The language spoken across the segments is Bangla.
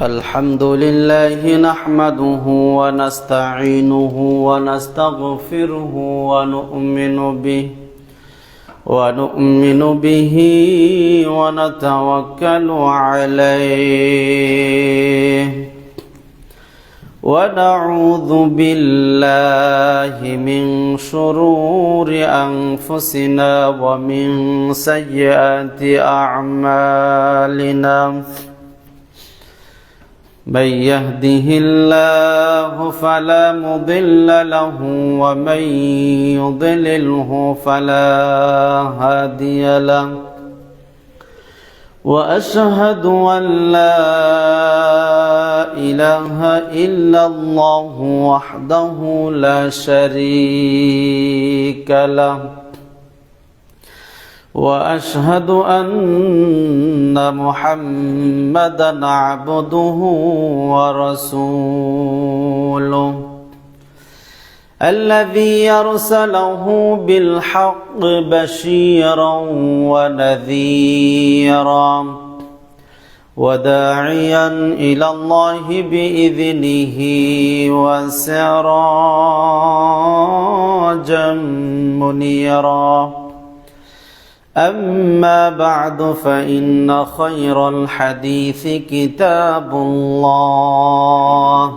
الحمد لله نحمده ونستعينه ونستغفره ونؤمن به ونتوكل عليه ونعوذ بالله من شرور أنفسنا ومن سيئات أعمالنا من يهده الله فلا مضل له ومن يضلله فلا هادي له وأشهد أن لا إله إلا الله وحده لا شريك له وأشهد أن محمدًا عبده ورسوله الذي أرسله بالحق بشيرا ونذيرا وداعيا إلى الله بإذنه وسراجا منيرا أما بعد فإن خير الحديث كتاب الله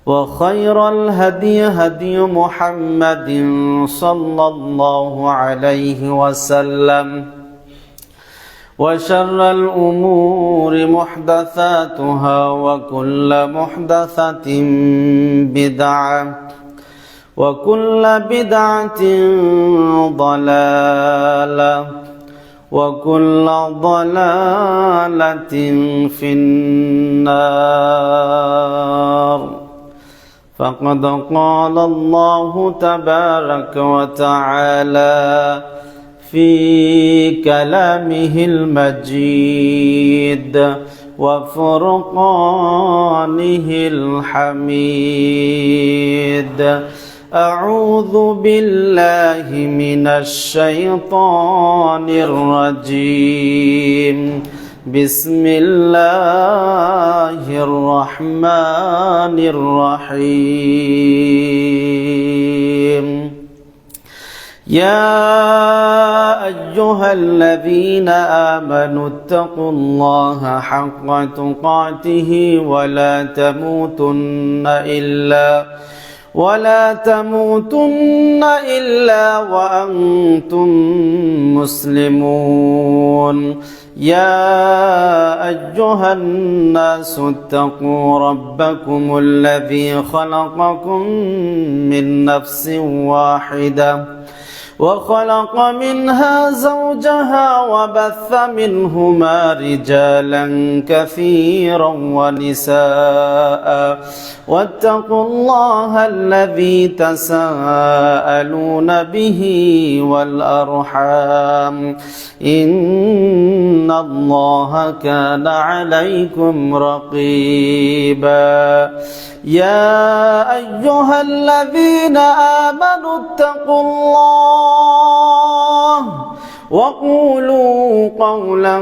وخير الهدي هدي محمد صلى الله عليه وسلم وشر الأمور محدثاتها وكل محدثة بدعة وكل بدعة ضلالة وكل ضلالة في النار فقد قال الله تبارك وتعالى في كلامه المجيد وفرقانه الحميد أعوذ بالله من الشيطان الرجيم بسم الله الرحمن الرحيم يا أيها الذين آمنوا اتقوا الله حق تقاته ولا تموتن إلا وأنتم مسلمون يا أيها الناس اتقوا ربكم الذي خلقكم من نفس واحدة وخلق منها زوجها وبث منهما رجالا كثيرا ونساء واتقوا الله الذي تساءلون به والأرحام إن الله كان عليكم رقيبا يا أيها الذين آمنوا اتقوا الله وقولوا قولا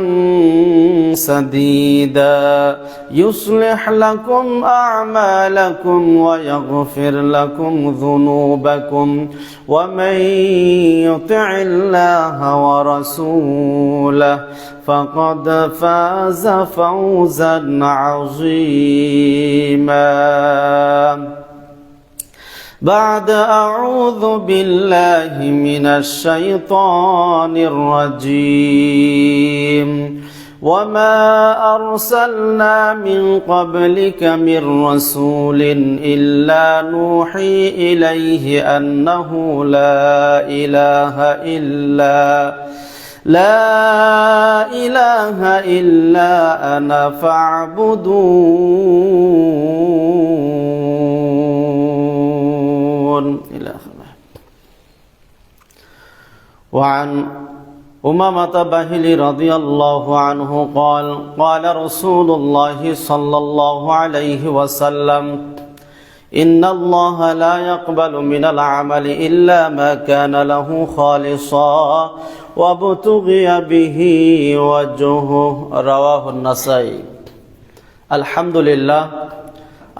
سديدا يصلح لكم أعمالكم ويغفر لكم ذنوبكم ومن يطع الله ورسوله فقد فاز فوزا عظيما بعد أعوذ بالله من الشيطان الرجيم وما أرسلنا من قبلك من رسول إلا نوحي إليه أنه لا إله إلا أنا فاعبدون إلى آخره. وعن أمامة باهلي رضي الله عنه قال قال رسول الله صلى الله عليه وسلم إن الله لا يقبل من العمل إلا ما كان له خالصا وابتغي به وجهه رواه النسائي আলহামদুলিল্লাহ,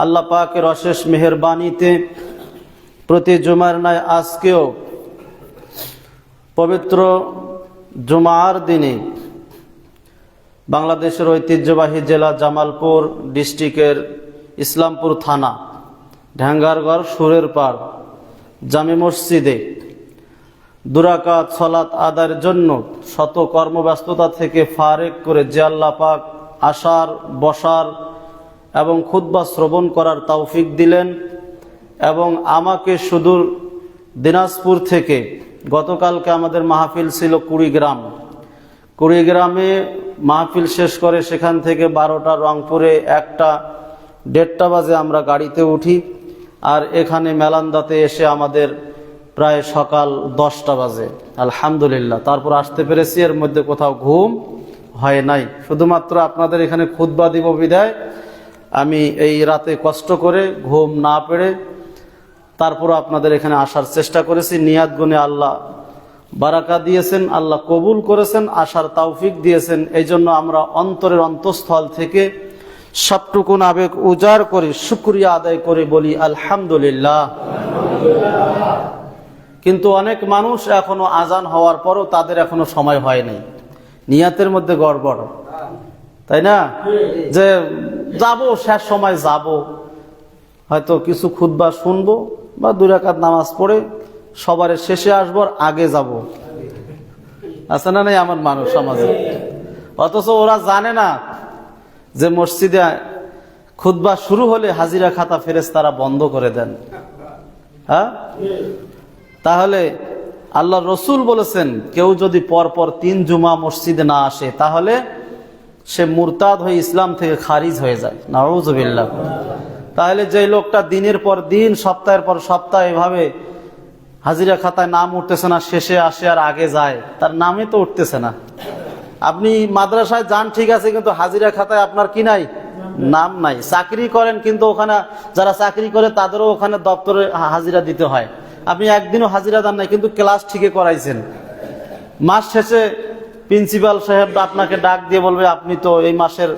আল্লাহ পাকের অশেষ মেহেরবানিতে প্রতি জুমার ন্যায় আজকেও পবিত্র জুমার দিনে বাংলাদেশের ঐতিহ্যবাহী জেলা জামালপুর ডিস্ট্রিক্টের ইসলামপুর থানা ঢ্যাঙ্গারগড় সুরের পাড় জামে মসজিদে দুরাকাত সালাত আদায়ের জন্য শত কর্মব্যস্ততা থেকে ফারেক করে যে আল্লাহ পাক আসার, বসার এবং খুতবা শ্রবণ করার তৌফিক দিলেন এবং আমাকে সুদূর দিনাজপুর থেকে, গতকালকে আমাদের মাহফিল ছিল কুড়িগ্রামে মাহফিল শেষ করে সেখান থেকে 12টা, রংপুরে 1টা, 1:30 বাজে আমরা গাড়িতে উঠি আর এখানে মেলান্দাতে এসে আমাদের প্রায় সকাল 10টা বাজে। আলহামদুলিল্লাহ, তারপর আসতে পেরেছি। এর মধ্যে কোথাও ঘুম হয় নাই, শুধুমাত্র আপনাদের এখানে খুতবা দিব বিদায় আমি এই রাতে কষ্ট করে ঘুম না পেরে তারপর আপনাদের এখানে আসার চেষ্টা করেছি। নিয়াত গুনে আল্লাহ বারাকা দিয়েছেন, আল্লাহ কবুল করেছেন, আসার তৌফিক দিয়েছেন। এই জন্য আমরা অন্তরের অন্তঃস্থল থেকে সবটুকুন আবেগ উজাড় করে শুকরিয়া আদায় করে বলি আলহামদুলিল্লাহ। কিন্তু অনেক মানুষ এখনো আজান হওয়ার পরও তাদের এখনো সময় হয়নি, নিয়াতের মধ্যে গড়বড়, তাই না? যে যাব, শেষ সময় যাব, হয়তো কিছু খুতবা শুনবো বা 2 রাকাত নামাজ পড়ে সবার শেষে আসবো, আগে যাব, আছে না নাই আমার মানুষ সমাজে? অথচ ওরা জানে না যে মসজিদে খুতবা শুরু হলে হাজিরা খাতা ফেরেশতারা বন্ধ করে দেন। হ্যাঁ, তাহলে আল্লাহ রসুল বলেছেন কেউ যদি পরপর 3 জুমা মসজিদে না আসে তাহলে সে মুরতাদ হয়ে ইসলাম থেকে খারিজ হয়ে যায়। নাউযুবিল্লাহ। তাহলে যে লোকটা দিনের পর দিন, সপ্তাহের পর সপ্তাহ এভাবে হাজিরা খাতায় নাম উঠতেছে না, শেষে আসে আর আগে যায়, তার নামে তো উঠতেছে না। আপনি মাদ্রাসায় যান ঠিক আছে, কিন্তু হাজিরা খাতায় আপনার কি নাই? নাম নাই। চাকরি করেন কিন্তু ওখানে যারা চাকরি করে তাদেরও ওখানে দপ্তরে হাজিরা দিতে হয়, আপনি একদিনও হাজিরা দেন নাই কিন্তু ক্লাস ঠিকই করাইছেন। মাস শেষে প্রিন্সিপাল সাহেব আপনাকে ডাক দিয়ে বলবে আপনি তো এই মাসের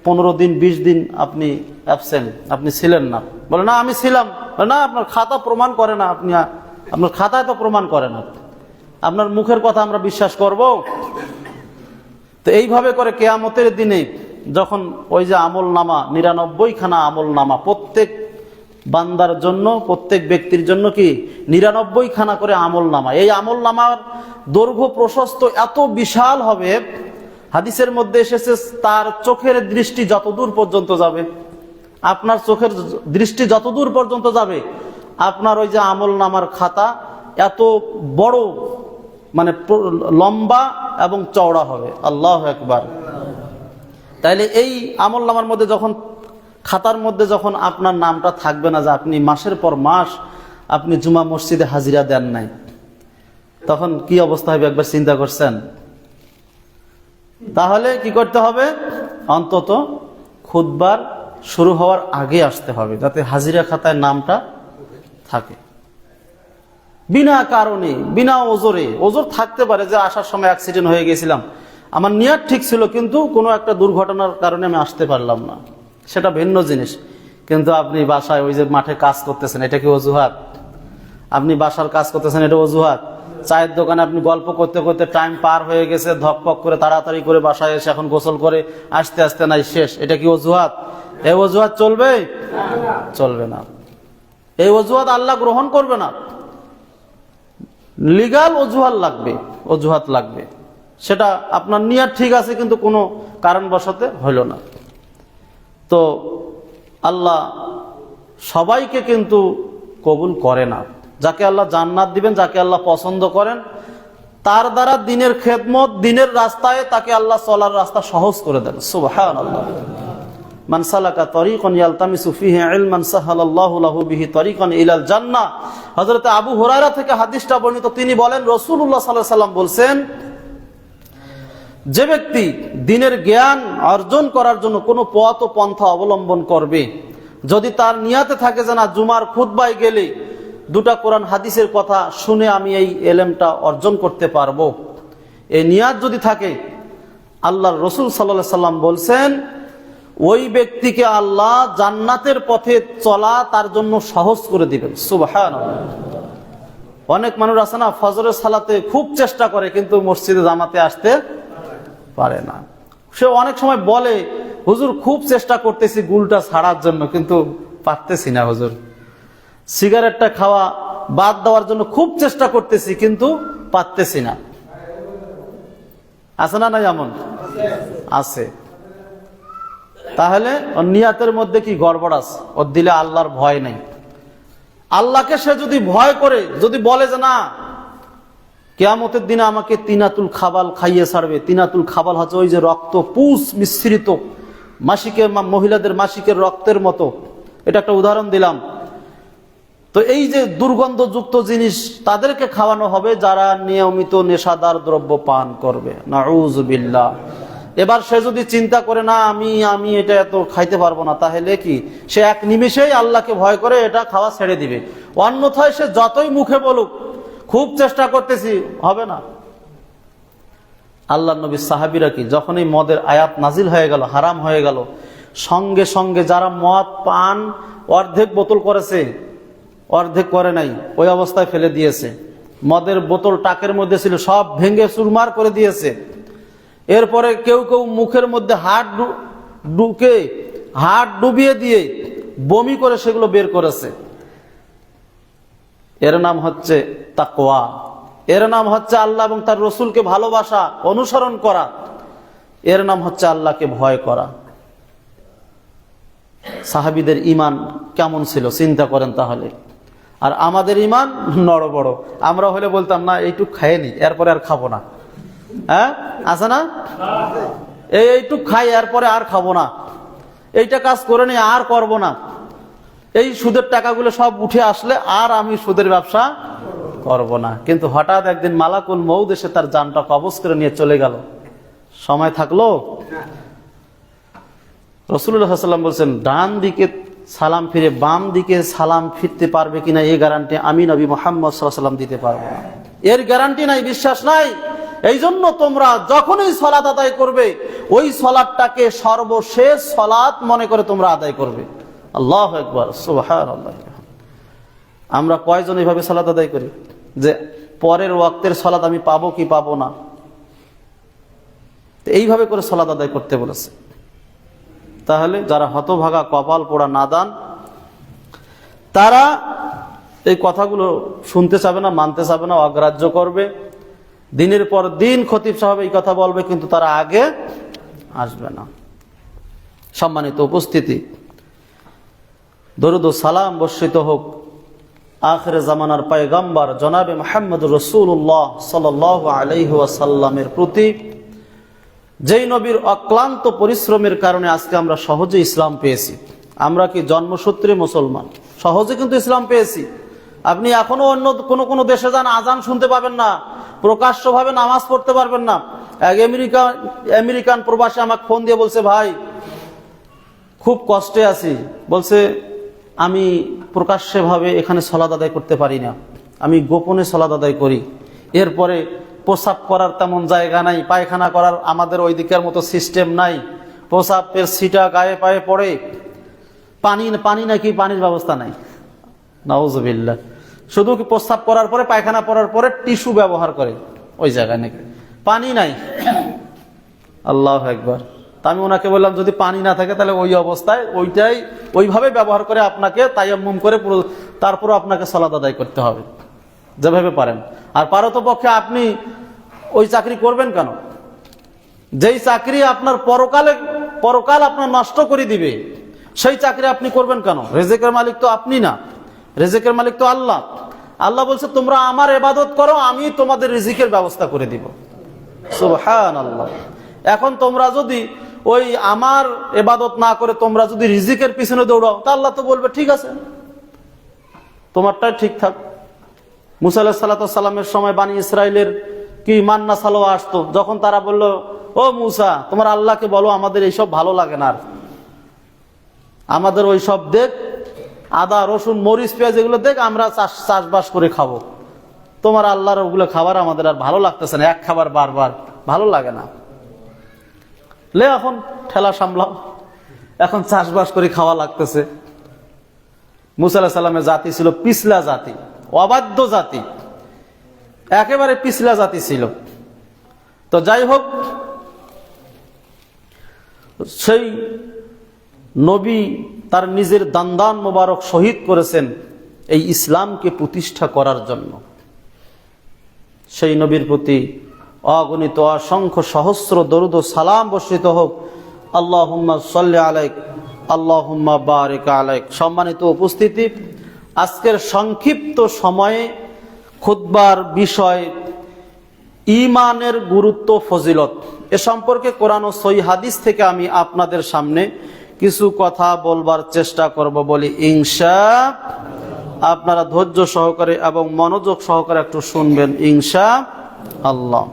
15 দিন 20 দিন আপনি অ্যাবসেন্ট, আপনি ছিলেন না। বলে না আমি ছিলাম। না, আপনার খাতা প্রমাণ করে না, আপনি আপনার খাতায় তো প্রমাণ করে না, আপনার মুখের কথা আমরা বিশ্বাস করব? তো এইভাবে করে কিয়ামতের দিনে যখন ওই যে আমল নামা, 99খানা আমল নামা, প্রত্যেক বান্দার জন্য, প্রত্যেক ব্যক্তির জন্য কি 99খানা করে আমল নামা, এই আমল নামার দৈর্ঘ্য প্রশস্ত এত বিশাল হবে, হাদিসের মধ্যে এসেছে তার চোখের দৃষ্টি যতদূর পর্যন্ত যাবে, আপনার চোখের দৃষ্টি যতদূর পর্যন্ত যাবে, আপনার ওই যে আমল নামার খাতা এত বড়, মানে লম্বা এবং চওড়া হবে। আল্লাহু আকবার। তাইলে এই আমল নামার মধ্যে যখন, খাতার মধ্যে যখন আপনার নামটা থাকবে না যে আপনি মাসের পর মাস আপনি জুমা মসজিদে হাজিরা দেন নাই, তখন কি অবস্থা হবে একবার চিন্তা করছেন? তাহলে কি করতে হবে? অন্তত খুতবার শুরু হওয়ার আগে আসতে হবে, যাতে হাজিরা খাতায় নামটা থাকে। বিনা কারণে, বিনা ওজরে, ওজর থাকতে পারে যে আসার সময় অ্যাক্সিডেন্ট হয়ে গেছিলাম, আমার নিয়ত ঠিক ছিল কিন্তু কোনো একটা দুর্ঘটনার কারণে আমি আসতে পারলাম না, সেটা ভিন্ন জিনিস। কিন্তু আপনি বাসায় ওই যে মাঠে কাজ করতেছেন, এটা কি অজুহাত? আপনি বাসার কাজ করতেছেন, এটা অজুহাত? চায়ের দোকানে আপনি গল্প করতে করতে টাইম পার হয়ে গেছে, ধকপক করে তাড়াতাড়ি করে বাসায় এসে এখন গোসল করে আসতে আসতে নাই শেষ, এটা কি অজুহাত? এই অজুহাত চলবে? চলবে না। এই অজুহাত আল্লাহ গ্রহণ করবে না। লিগাল অজুহাত লাগবে, সেটা আপনার নিয়ত ঠিক আছে কিন্তু কোনো কারণবশত হইল না। তো আল্লাহ সবাইকে কিন্তু কবুল করে না। যাকে আল্লাহ জান্নাত দিবেন, যাকে আল্লাহ পছন্দ করেন, তার দ্বারা দিনের খেদমত, দিনের রাস্তায় তাকে আল্লাহ চলার রাস্তা সহজ করে দেন। সুবহানাল্লাহ। মান সালাকা তরিকান ইয়ালতামিসু ফিহি ইলমান সাহালাল্লাহু লাহু বিহি তরিকান ইলাল জান্নাহ। হযরত আবু হুরায়রা থেকে হাদিসটা বর্ণিত, তিনি বলেন রাসূলুল্লাহ সাল্লাল্লাহু আলাইহি সাল্লাম বলছেন, যে ব্যক্তি দিনের জ্ঞান অর্জন করার জন্য কোনো পথ ও পন্থা অবলম্বন করবে, যদি তার নিয়াতে থাকে যে না জুমার খুতবায় গেলে 2টা কোরআন হাদিসের কথা শুনে আমি এই এলেমটা অর্জন করতে পারবো, এই নিয়াত যদি থাকে, আল্লাহর রাসূল সাল্লাল্লাহু আলাইহি সাল্লাম বলছেন ওই ব্যক্তিকে আল্লাহ জান্নাতের পথে চলা তার জন্য সহজ করে দিবেন। সুবহানাল্লাহ। অনেক মানুষ আছে না, ফজরের সালাতে খুব চেষ্টা করে কিন্তু মসজিদে জামাতে আসতে পারে না। সে অনেক সময় বলে, হুজুর খুব চেষ্টা করতেছি গুলটা ছাড়ার জন্য কিন্তু পারতেছি না হুজুর। সিগারেটটা খাওয়া বাদ দেওয়ার জন্য খুব চেষ্টা করতেছি কিন্তু পারতেছি না। আছে না? নাই এমন আছে। তাহলে ওর নিয়াতের মধ্যে কি গড়বড় আছে, ওর দিলে আল্লাহর ভয় নাই। আল্লাহকে সে যদি ভয় করে, যদি বলে যে না কিয়ামতের দিনে আমাকে তিনাতুল খাবাল খাইয়ে ছাড়বে। তিনাতুল খাবাল হচ্ছে ওই যে রক্ত পুষ মিশ্রিত, মাসিকের মহিলাদের মাসিকের রক্তের মতো। এটা একটা উদাহরণ দিলাম। তো এই যে দুর্গন্ধযুক্ত জিনিস তাদেরকে খাওয়ানো হবে যারা নিয়মিত নেশাদার দ্রব্য পান করবে। নাউযুবিল্লাহ। এবার সে যদি চিন্তা করে না আমি এটা এত খাইতে পারবো না, তাহলে কি সে এক নিমেষেই আল্লাহকে ভয় করে এটা খাওয়া ছেড়ে দিবে। অন্যথায় সে যতই মুখে বলুক খুব চেষ্টা করতেছি, হবে না। আল্লাহ নবী সাহাবীরা কি যখন এই মদের আয়াত নাজিল হয়ে গেল, হারাম হয়ে গেল, সঙ্গে সঙ্গে যারা মদ পান অর্ধেক বোতল করেছে, অর্ধেক করে নাই, ওই অবস্থায় ফেলে দিয়েছে। মদের বোতল টাকের মধ্যে ছিল, সব ভেঙে চুরমার করে দিয়েছে। এরপরে কেউ কেউ মুখের মধ্যে হাত ডুবিয়ে দিয়ে বমি করে সেগুলো বের করেছে। এর নাম হচ্ছে তাকওয়া। এর নাম হচ্ছে আল্লাহ এবং তার রসুলকে ভালোবাসা, অনুসরণ করা। এর নাম হচ্ছে আল্লাহকে ভয় করা। সাহাবীদের ঈমান কেমন ছিল চিন্তা করেন তাহলে। আর আমাদের ঈমান নড়বড়। আমরা হলে বলতাম না এইটুক খাইয়ে নি, এরপরে আর খাবো না। হ্যাঁ, আছে না? এইটুক খাই এরপরে আর খাবো না, এইটা কাজ করে নি আর করবো না, এই সুদের টাকাগুলো সব উঠে আসলে আর আমি সুদের ব্যবসা করব না। কিন্তু হঠাৎ একদিন মালাকুল মউত এসে তার জানটা কবজ করে নিয়ে চলে গেল। সময় থাকলো? রাসূলুল্লাহ সাল্লাল্লাহু আলাইহি ওয়াসাল্লাম বলছেন, ডান দিকে সালাম ফিরে বাম দিকে সালাম ফিরতে পারবে কিনা এই গ্যারান্টি আমি নবী মুহাম্মদ সাল্লাল্লাহু আলাইহি ওয়াসাল্লাম দিতে পারবো না। এর গ্যারান্টি নাই, বিশ্বাস নাই। এই জন্য তোমরা যখনই সালাত আদায় করবে ওই সালাতটাকে সর্বশেষ সালাত মনে করে তোমরা আদায় করবে। আল্লাহু আকবার, সুবহানাল্লাহ। আমরা কয়জন এইভাবে সালাত আদায় করি যে পরের ওয়াক্তের সালাত আমি পাবো কি পাবো না? এইভাবে করে সালাত আদায় করতে বলেছে। তাহলে যারা হতভাগা, কপাল পোড়া, নাদান, তারা এই কথাগুলো শুনতে চাবে না, মানতে চাবে না, অগ্রাহ্য করবে। দিনের পর দিন খতিব সাহেব এই কথা বলবে কিন্তু তারা আগে আসবে না। সম্মানিত উপস্থিতি, দরুদ ও সালাম বর্ষিত হোক আখিরে জামানার পয়গম্বর জনাবে মুহাম্মদ রাসূলুল্লাহ সাল্লাল্লাহু আলাইহি ওয়াসাল্লামের প্রতি, যেই নবীর অক্লান্ত পরিশ্রমের কারণে আজকে আমরা সহজে ইসলাম পেয়েছি। আমরা কি জন্মসূত্রে মুসলমান? সহজে কিন্তু ইসলাম পেয়েছি। আপনি এখনো অন্য কোনো দেশে যান, আজান শুনতে পাবেন না, প্রকাশ্যভাবে নামাজ পড়তে পারবেন না। এক আমেরিকান প্রবাসী আমাকে ফোন দিয়ে বলছে, ভাই খুব কষ্টে আছি। বলছে আমি প্রকাশ্যভাবে এখানে সালাত আদায় করতে পারি না, আমি গোপনে সালাত আদায় করি। এরপরে প্রসাব করার তেমন জায়গা নাই, পায়খানা করার আমাদের ওই দিকের মতো সিস্টেম নাই, প্রসাবের ছিটা গায়ে পায়ে পড়ে, পানি নাকি পানির ব্যবস্থা নাই। নাউজুবিল্লাহ। শুধু কি প্রস্রাব করার পরে, পায়খানা করার পরে টিস্যু ব্যবহার করে, ওই জায়গায় নাকি পানি নাই। আল্লাহু আকবার। তা আমি ওনাকে বললাম যদি পানি না থাকে তাহলে ওই অবস্থায় ওইটাই ওইভাবে ব্যবহার করে আপনাকে তায়াম্মুম করে তারপর আপনাকে সালাত আদায় করতে হবে যেভাবে পারেন। আর পারতপক্ষে আপনি ওই চাকরি করবেন কেন? যেই চাকরি আপনার পরকাল আপনার নষ্ট করে দিবে, সেই চাকরি আপনি করবেন কেন? রিজিকের মালিক তো আপনি না, রিজিকের মালিক তো আল্লাহ। আল্লাহ বলছে তোমরা আমার ইবাদত করো, আমি তোমাদের রিজিকের ব্যবস্থা করে দিব। সুবহানাল্লাহ। এখন তোমরা যদি ওই আমার ইবাদত না করে তোমরা যদি রিজিকের পিছনে দৌড়াও, তা আল্লাহ তো বলবে ঠিক আছে, তোমারটাই ঠিক থাক। মুসা আলাইহিস সালামের সময় বানি ইসরাইলের কি মান্না সালোয়া আসতো, যখন তারা বলল ও মুসা তোমার আল্লাহকে বলো আমাদের এইসব ভালো লাগে না, আমাদের ওই সব দেখ, আদা রসুন মরিচ পেঁয়াজ এগুলো দেখ, আমরা চাষবাস করে খাবো, তোমার আল্লাহর ওগুলো খাবার আমাদের আর ভালো লাগতেছে না, এক খাবার বারবার ভালো লাগে না, লে এখন ঠেলা সামলাও। এখন চাষবাস করে খাওয়া লাগতেছে। মুসা আলাইহিস সালামের জাতি ছিল পিছলা জাতি, অবাধ্য জাতি, একেবারে পিছলা জাতি ছিল। তো যাই হোক, সেই নবী তার নিজের দান্দান মোবারক শহীদ করেছেন এই ইসলামকে প্রতিষ্ঠা করার জন্য। সেই নবীর প্রতি অগণিত অসংখ্য সহস্র দরুদ ও সালাম বর্ষিত হোক। আল্লাহুম্মা সাল্লি আলাইক আল্লাহুম্মা বারিক আলাইক। সম্মানিত উপস্থিতি, আজকের সংক্ষিপ্ত সময়ে খুতবার বিষয় ঈমানের গুরুত্ব, ফজিলত, এ সম্পর্কে কোরআন ও সহিহ হাদিস থেকে আমি আপনাদের সামনে কিছু কথা বলবার চেষ্টা করব বলি ইনশাআল্লাহ। আপনারা ধৈর্য সহকারে এবং মনোযোগ সহকারে একটু শুনবেন ইনশাআল্লাহ।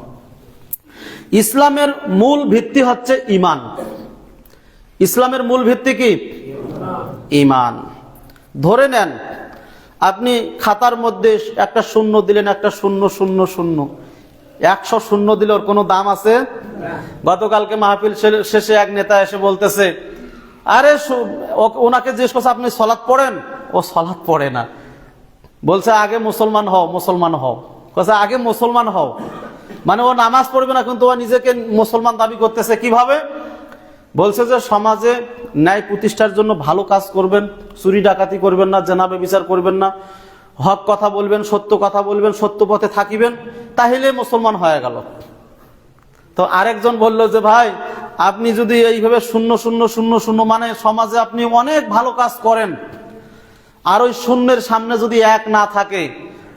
ইসলামের মূল ভিত্তি হচ্ছে ঈমান। ইসলামের মূল ভিত্তি কি? ঈমান। ধরে নেন আপনি খাতার মধ্যে একটা শূন্য দিলেন, একটা শূন্য শূন্য শূন্য, 100 শূন্য দিলে ওর কোনো দাম আছে? গতকালকে মাহফিল শেষে এক নেতা এসে বলতেছে, আরে ওনাকে জিজ্ঞেস করছে আপনি সালাত পড়েন? ও সালাত পড়ে না। বলছে আগে মুসলমান হও, মুসলমান হও। বলছে আগে মুসলমান হও, মানে ও নামাজ পড়বে না কিন্তু ও নিজেকে মুসলমান দাবি করতেছে। কিভাবে? বলছে যে সমাজে ন্যায় প্রতিষ্ঠার জন্য ভালো কাজ করবেন, চুরি ডাকাতি করবেন না, জেনা ব্যভিচার করবেন না, হক কথা বলবেন, সত্য কথা বলবেন, সত্য পথে থাকিবেন, তাহলে মুসলমান হয়ে গেল। তো আরেকজন বলল যে ভাই আপনি যদি এইভাবে শূন্য শূন্য শূন্য শূন্য, মানে সমাজে আপনি অনেক ভালো কাজ করেন, আর ওই শূন্যের সামনে যদি 1 না থাকে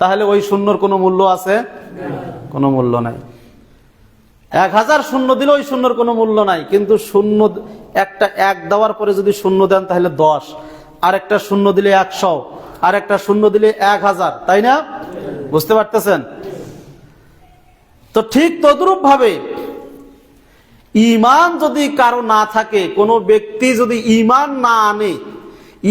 তাহলে ওই শূন্যর কোনো মূল্য আছে? কোনো মূল্য নাই। 1000 শূন্য দিলে ওই শূন্যর কোনো মূল্য নাই, কিন্তু শূন্য একটা 1 দেওয়ার পরে যদি শূন্য দেন তাহলে 10, আর একটা শূন্য দিলে 100, আর একটা শূন্য দিলে 1000, তাই না? বুঝতে পারতেছেন? তো ঠিক তদ্রূপ ভাবে ঈমান যদি কারো না থাকে, কোনো ব্যক্তি যদি ঈমান না আনে,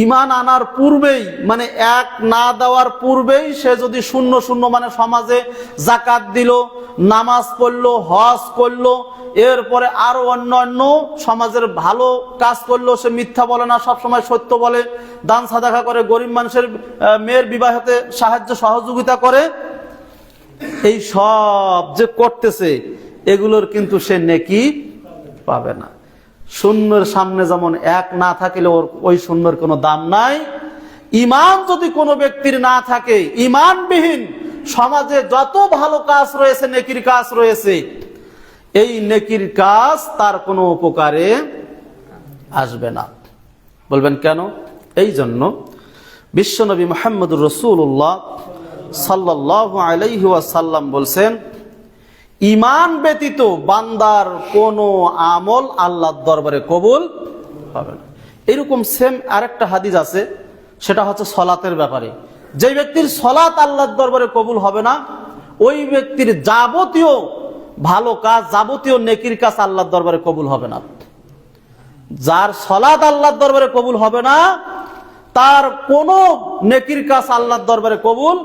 ঈমান আনার পূর্বেই, মানে 1 না দেওয়ার পূর্বেই সে যদি শূন্য শূন্য, মানে সমাজে যাকাত দিল, নামাজ পড়লো, হজ করলো, এরপরে আরো অন্যান্য সমাজের ভালো কাজ করলো, সে মিথ্যা বলে না, সবসময় সত্য বলে, দান সাদাকা করে, গরিব মানুষের মেয়ের বিবাহতে সাহায্য সহযোগিতা করে, এই সব যে করতেছে এগুলোর কিন্তু সে নেকি পাবে না। শূন্যের সামনে যেমন 1 না থাকলে ওই শূন্যের কোনো দাম নাই। ঈমান যদি কোনো ব্যক্তির না থাকে, ঈমানবিহীন সমাজে যত ভালো কাজ রয়েছে, নেকির কাজ রয়েছে, এই নেকির কাজ তার কোনো উপকারে আসবে না। বলবেন কেন? এই জন্য বিশ্বনবী মুহাম্মদুর রাসূলুল্লাহ সাল্লাল্লাহু আলাইহি ওয়াসাল্লাম বলছেন, ঈমান ব্যতীত বান্দার কোনো আমল আল্লাহর দরবারে কবুল হবে না। এরকম সেম আরেকটা হাদিস আছে, সেটা হচ্ছে সালাতের ব্যাপারে। যে ব্যক্তির সালাত আল্লাহর দরবারে কবুল হবে না, ওই ব্যক্তির যাবতীয় ভালো কাজ, যাবতীয় নেকির কাজ আল্লাহর দরবারে কবুল হবে না। যার সালাত আল্লাহর দরবারে কবুল হবে না, তার কোনো নেকির কাজ আল্লাহর দরবারে কবুল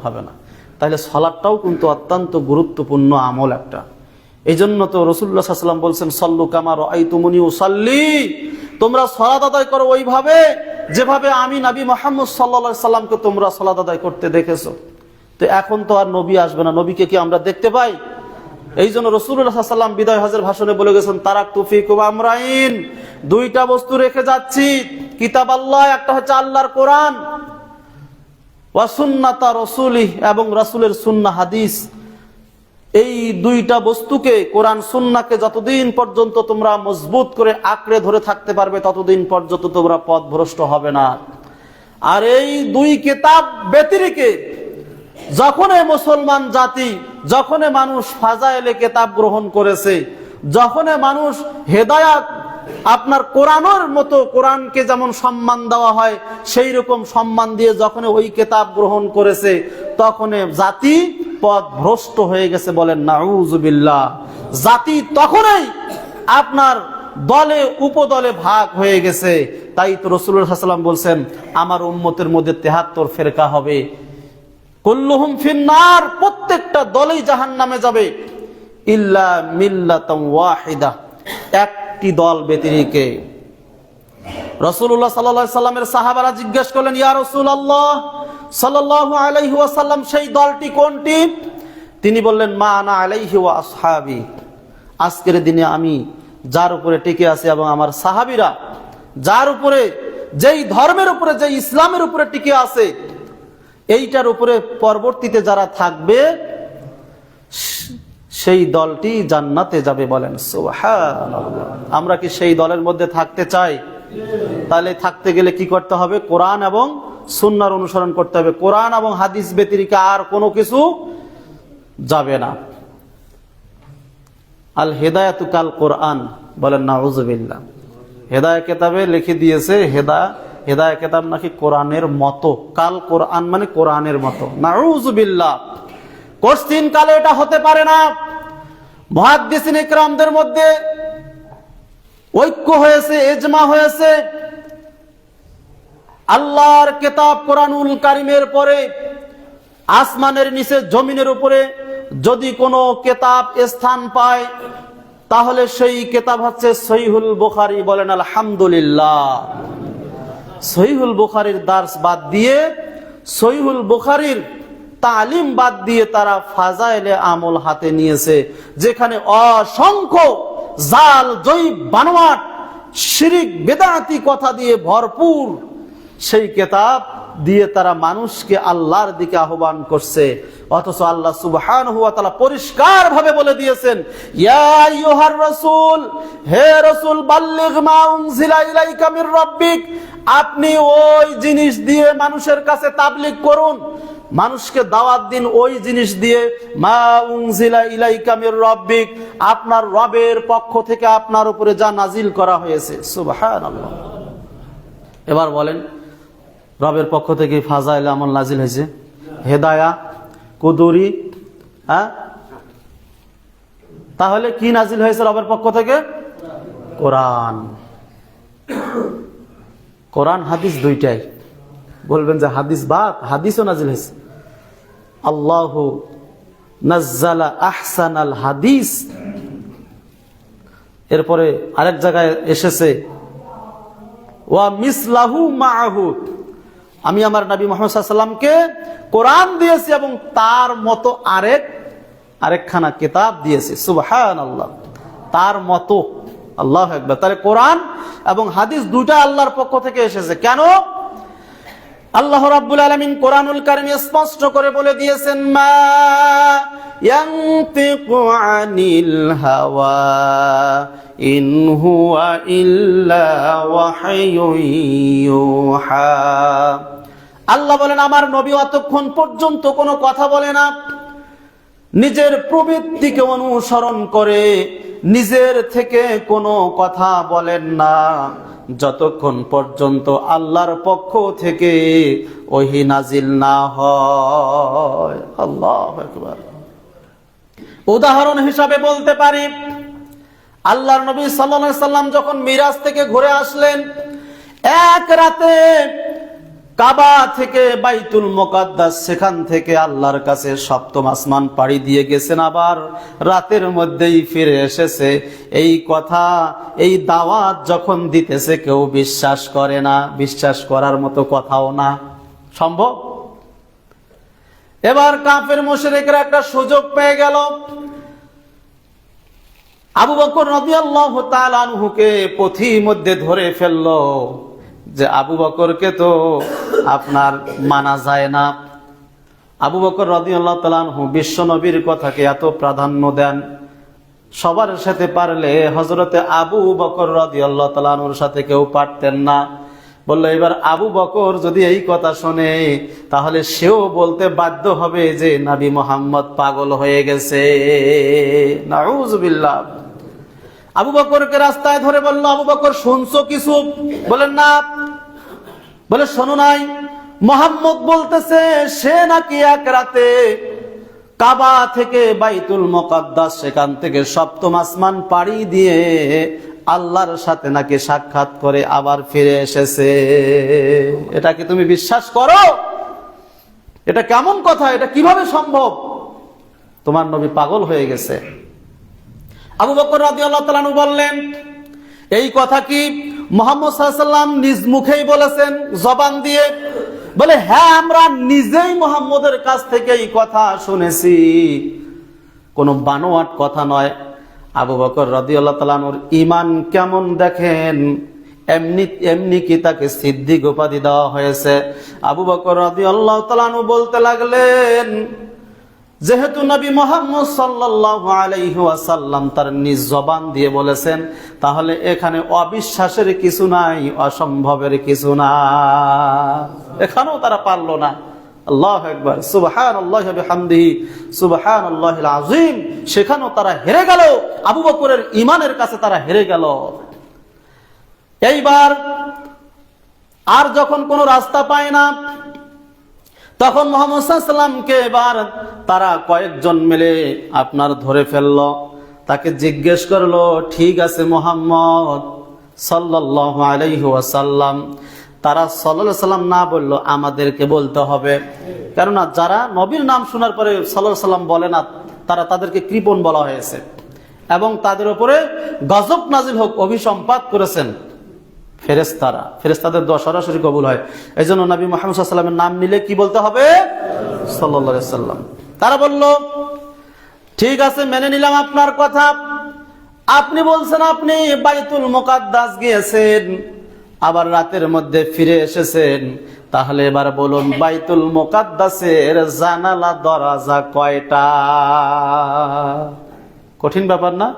হবে না। তাহলে সালাতটাও কিন্তু অত্যন্ত গুরুত্বপূর্ণ আমল একটা। এই জন্য তো রাসূলুল্লাহ সাল্লাল্লাহু আলাইহি ওয়াসাল্লাম বলছেন, সাল্লু কামা রাআইতুমুনি উসাল্লি, তোমরা সালাত আদায় করো ওইভাবে যেভাবে আমি নবী মুহাম্মদ সাল্লাল্লাহু আলাইহি ওয়াসাল্লামকে তোমরা সালাত আদায় করতে দেখেছো। তো এখন তো আর নবী আসবে না, নবীকে কি আমরা দেখতে পাই? এই জন্য রাসূলুল্লাহ সাল্লাল্লাহু আলাইহি ওয়াসাল্লাম বিদায় হজের ভাষণে বলে গেছেন, তারাকতু ফিকুম আমরাইন, 2টা বস্তু রেখে যাচ্ছি, কিতাব আল্লাহ, একটা হচ্ছে আল্লাহর কোরআন, ওয়া সুন্নাতা রাসূলিহি, এবং রাসূলের সুন্নাহ হাদিস। এই 2টা বস্তুকে, কোরআন সুন্নাহকে যতদিন পর্যন্ত তোমরা মজবুত করে আঁকড়ে ধরে থাকতে পারবে, ততদিন পর্যন্ত তোমরা পথভ্রষ্ট হবে না। আর এই 2 কিতাব ব্যতিরেকে যখনই মুসলমান জাতি, যখনই মানুষ ফাজাইলে কিতাব গ্রহণ করেছে, যখনই মানুষ হেদায়াত, আপনার কোরআনের মতো, কোরআনকে যেমন সম্মান দেওয়া হয় সেই রকম সম্মান দিয়ে যখন ওই কিতাব গ্রহণ করেছে, তখন জাতি পথভ্রষ্ট হয়ে গেছে। বলেন নাউযুবিল্লাহ। জাতি তখনই আপনার দলে উপদলে ভাগ হয়ে গেছে। তাই তো রাসূলুল্লাহ সাল্লাল্লাহু আলাইহি ওয়াসাল্লাম বলছেন, আমার উম্মতের মধ্যে 73 ফেরকা হবে, কুল্লুহুম ফিন্নার, প্রত্যেকটা দলই জাহান্নামে যাবে, ইল্লা মিল্লাতাম ওয়াহিদা, একটি দল ব্যতিরেকে। রাসূলুল্লাহ সাল্লাল্লাহু আলাইহি সাল্লামের সাহাবারা জিজ্ঞেস করলেন, ইয়া রাসূলুল্লাহ সাল্লাল্লাহু আলাইহি ওয়াসাল্লাম, সেই দলটি কোনটি? তিনি বললেন, মা আনা আলাইহি ওয়া আসহাবি, আজকের দিনে আমি যার উপরে টিকে আছি এবং আমার সাহাবীরা যার উপরে, যেই ধর্মের উপরে, যেই ইসলামের উপরে টিকে আছে, এইটার উপরে পরবর্তীতে যারা থাকবে সেই দলটি জান্নাতে যাবে। বলেন সুবহানাল্লাহ। আমরা কি সেই দলের মধ্যে থাকতে চাই? তাহলে থাকতে গেলে কি করতে হবে? কোরআন এবং সুন্নাহর অনুসরণ করতে হবে। কোরআন এবং হাদিস ব্যতিরিক্ত আর কোনো কিছু যাবে না। আল হেদায়াতু কাল কোরআন, বলেন নাউযুবিল্লাহ। হেদায়া কিতাবে লিখে দিয়েছে হেদায়া কিতাব নাকি কোরআনের মতো। কাল কোরআন মানে কোরআনের মতো। নাউযুবিল্লাহ। কোশ্চিন কালে এটা হতে পারে না। মুহাদ্দিসিন ইকরামদের মধ্যে ঐক্য হয়েছে, ইজমা হয়েছে, আল্লাহর কিতাব কোরআনুল কারীমের পরে আসমানের নিচে জমিনের উপরে যদি কোনো কিতাব স্থান পায় তাহলে সেই কিতাব হচ্ছে সহিহুল বুখারী। বলেন আলহামদুলিল্লাহ। সহিহুল বুখারীর দার্স বাদ দিয়ে, সহিহুল বুখারীর তালিম বাদ দিয়ে তারা ফাজাইলে আমল হাতে নিয়েছে, যেখানে অসংখ্য জাল, জয়ীব, বানোয়াট, শিরিক, বেদাতি কথা দিয়ে ভরপুর। সেই কিতাব দিয়ে তারা মানুষকে আল্লাহর দিকে আহ্বান করছে। অথচ আল্লাহ সুবহানাহু ওয়া তাআলা পরিষ্কার ভাবে বলে দিয়েছেন, ইয়া আইয়ুহার রাসূল, হে রাসূল, বাল্লিগ মা উনজিলা ইলাইকা মির রাব্বিক, আপনি ওই জিনিস দিয়ে মানুষের কাছে তাবলীগ করুন, মানুষকে দাওয়াত দিন ওই জিনিস দিয়ে, মা উনজিলা ইলাইকা মির রাব্বিক, আপনার রবের পক্ষ থেকে আপনার উপরে যা নাজিল করা হয়েছে। সুবহানাল্লাহ। এবার বলেন, রবের পক্ষ থেকে ফাজাইল আমল নাজিল হয়েছে, হেদায়া, কুদুরি, হ্যাঁ? তাহলে কি নাজিল হয়েছে রবের পক্ষ থেকে? কোরআন। কোরআন হাদিস দুইটাই। বলবেন যে হাদিস বাদ, হাদিসও নাজিল হয়েছে। আল্লাহু নাজ্জালা আহসানাল হাদিস। এরপরে আরেক জায়গায় এসেছে, ওয়া মিসলাহু মাআহু, আমি আমার নবী মুহাম্মদ সাল্লাল্লাহু আলাইহি ওয়াসাল্লামকে কোরআন দিয়েছি এবং তার মতো আরেকখানা কিতাব দিয়েছি। সুবহানাল্লাহ। তার মতো, আল্লাহু আকবার। তাহলে কোরআন এবং হাদিস দুইটা আল্লাহর পক্ষ থেকে এসেছে। কেন? আল্লাহ রাব্বুল আলামিন কোরআনুল কারীমে স্পষ্ট করে বলে দিয়েছেন, মা ইয়ানতিকু আনিল হাওয়া ইন হুয়া ইল্লা ওয়াহয়ুন ইউহা। আল্লাহ বলেন, আমার নবী অতক্ষণ পর্যন্ত কোনো কথা বলে না, নিজের প্রবৃত্তিকে অনুসরণ করে নিজের থেকে কোনো কথা বলেন না, যতক্ষণ পর্যন্ত আল্লাহর পক্ষ থেকে ওহী নাজিল না হয়। আল্লাহু আকবার। উদাহরণ হিসাবে বলতে পারি, আল্লাহর নবী সাল্লাল্লাহু আলাইহি সাল্লাম যখন মিরাজ থেকে ঘুরে আসলেন, এক রাতে কাবা থেকে বাইতুল মুকাদ্দাস, সেখান থেকে আল্লাহর কাছে সপ্তম আসমান পাড়ি দিয়ে গেছেন, আবার রাতের মধ্যেই ফিরে এসেছে। এই কথা, এই দাওয়াত যখন দিতেছে কেউ বিশ্বাস করে না, বিশ্বাস করার মতো কথাও না, সম্ভব? এবার কাফের মুশরিকরা একটা সুযোগ পেয়ে গেল, আবু বকর রাদিয়াল্লাহু তাআলা আনহুকে পথির মধ্যে ধরে ফেললো যে আবু বকরকে তো আপনার মানা যায় না। আবু বকর রাদিয়াল্লাহু তাআলা আনহু বিশ্ব নবীর কথাকে এত প্রাধান্য দেন, সবার সাথে পারলে হযরতে আবু বকর রাদিয়াল্লাহু তাআলা আনহুর সাথে কেউ পারতেন না। বললো, এবার আবু বকর যদি এই কথা শোনে তাহলে সেও বলতে বাধ্য হবে যে নবী মুহাম্মদ পাগল হয়ে গেছে। নাউযুবিল্লাহ। আবু বকরকে রাস্তায় ধরে বলল, আবু বকর শুনছো কিছু? বলেন না। বলে, শোনো নাই, মুহাম্মদ বলতেছে সে নাকি এক রাতে কাবা থেকে বাইতুল মুকাদ্দাস, সেখান থেকে সপ্তম আসমান পাড়ি দিয়ে আল্লাহর সাথে নাকি সাক্ষাৎ করে আবার ফিরে এসেছে। এটা কি তুমি বিশ্বাস করো? এটা কেমন কথা? এটা কিভাবে সম্ভব? তোমার নবী পাগল হয়ে গেছে। আবু বকর রাদিয়াল্লাহু তাআলা আনহু বললেন, এই কথা কি মুহাম্মদ সাল্লাল্লাহু আলাইহি ওয়াসাল্লাম নিজ মুখেই বলেছেন, জবান দিয়ে? বলে হ্যাঁ, আমরা নিজেই মুহাম্মদের কাছ থেকে এই কথা শুনেছি, কোনো বানোয়াট কথা নয়। আবু বকর রাদিয়াল্লাহু তাআলা আনহুর ঈমান কেমন দেখেন, এমনি কি তাকে সিদ্দিক উপাধি দেওয়া হয়েছে? আবু বকর রাদিয়াল্লাহু তাআলা আনহু বলতে লাগলেন, যেহেতু নবী মুহাম্মদ সাল্লাল্লাহু আলাইহি ওয়াসাল্লাম তার নিজ জবান দিয়ে বলেছেন, তাহলে এখানে অবিশ্বাসের কিছু নাই, অসম্ভবের কিছু না। এখানেও তারা পারল না। আল্লাহু আকবার, সুবহানাল্লাহি ওয়া বিহামদিহি, সুবহানাল্লাহিল আযীম। সেখানেও তারা হেরে গেল, আবু বকরের ঈমানের কাছে তারা হেরে গেল। এইবার আর যখন কোনো রাস্তা পায় না, তখন মুহাম্মদ সাল্লাল্লাহু আলাইহি ওয়াসাল্লামকে এবার তারা কয়েকজন মিলে আপনার ধরে ফেললো, তাকে জিজ্ঞেস করলো, ঠিক আছে মুহাম্মদ সাল্লাল্লাহু আলাইহি ওয়াসাল্লাম। তারা সাল্লাল্লাহু আলাইহি ওয়াসাল্লাম না বললো, আমাদেরকে বলতে হবে, কেননা যারা নবীর নাম শোনার পরে সাল্লাল্লাহু আলাইহি ওয়াসাল্লাম বলে না, তাদেরকে কৃপণ বলা হয়েছে এবং তাদের উপরে গজব নাজিল হোক অভিসম্পাত করেছেন ফেরেশতারা। ফেরেশতাদের দোয়া সরাসরি কবুল হয়। এই জন্য নবী মুহাম্মদ সাল্লাল্লাহু আলাইহি ওয়াসাল্লামের নাম নিলে কি বলতে হবে? সাল্লাল্লাহু আলাইহি ওয়াসাল্লাম। তারা বলল, ঠিক আছে, মেনে নিলাম আপনার কথা। আপনি বলছেন আপনি বাইতুল মুকাদ্দাস গিয়েছেন, আবার রাতের মধ্যে ফিরে এসেছেন, তাহলে এবার বলুন বাইতুল মুকাদ্দাসের জানালা দরজা কয়টা? কঠিন ব্যাপার না?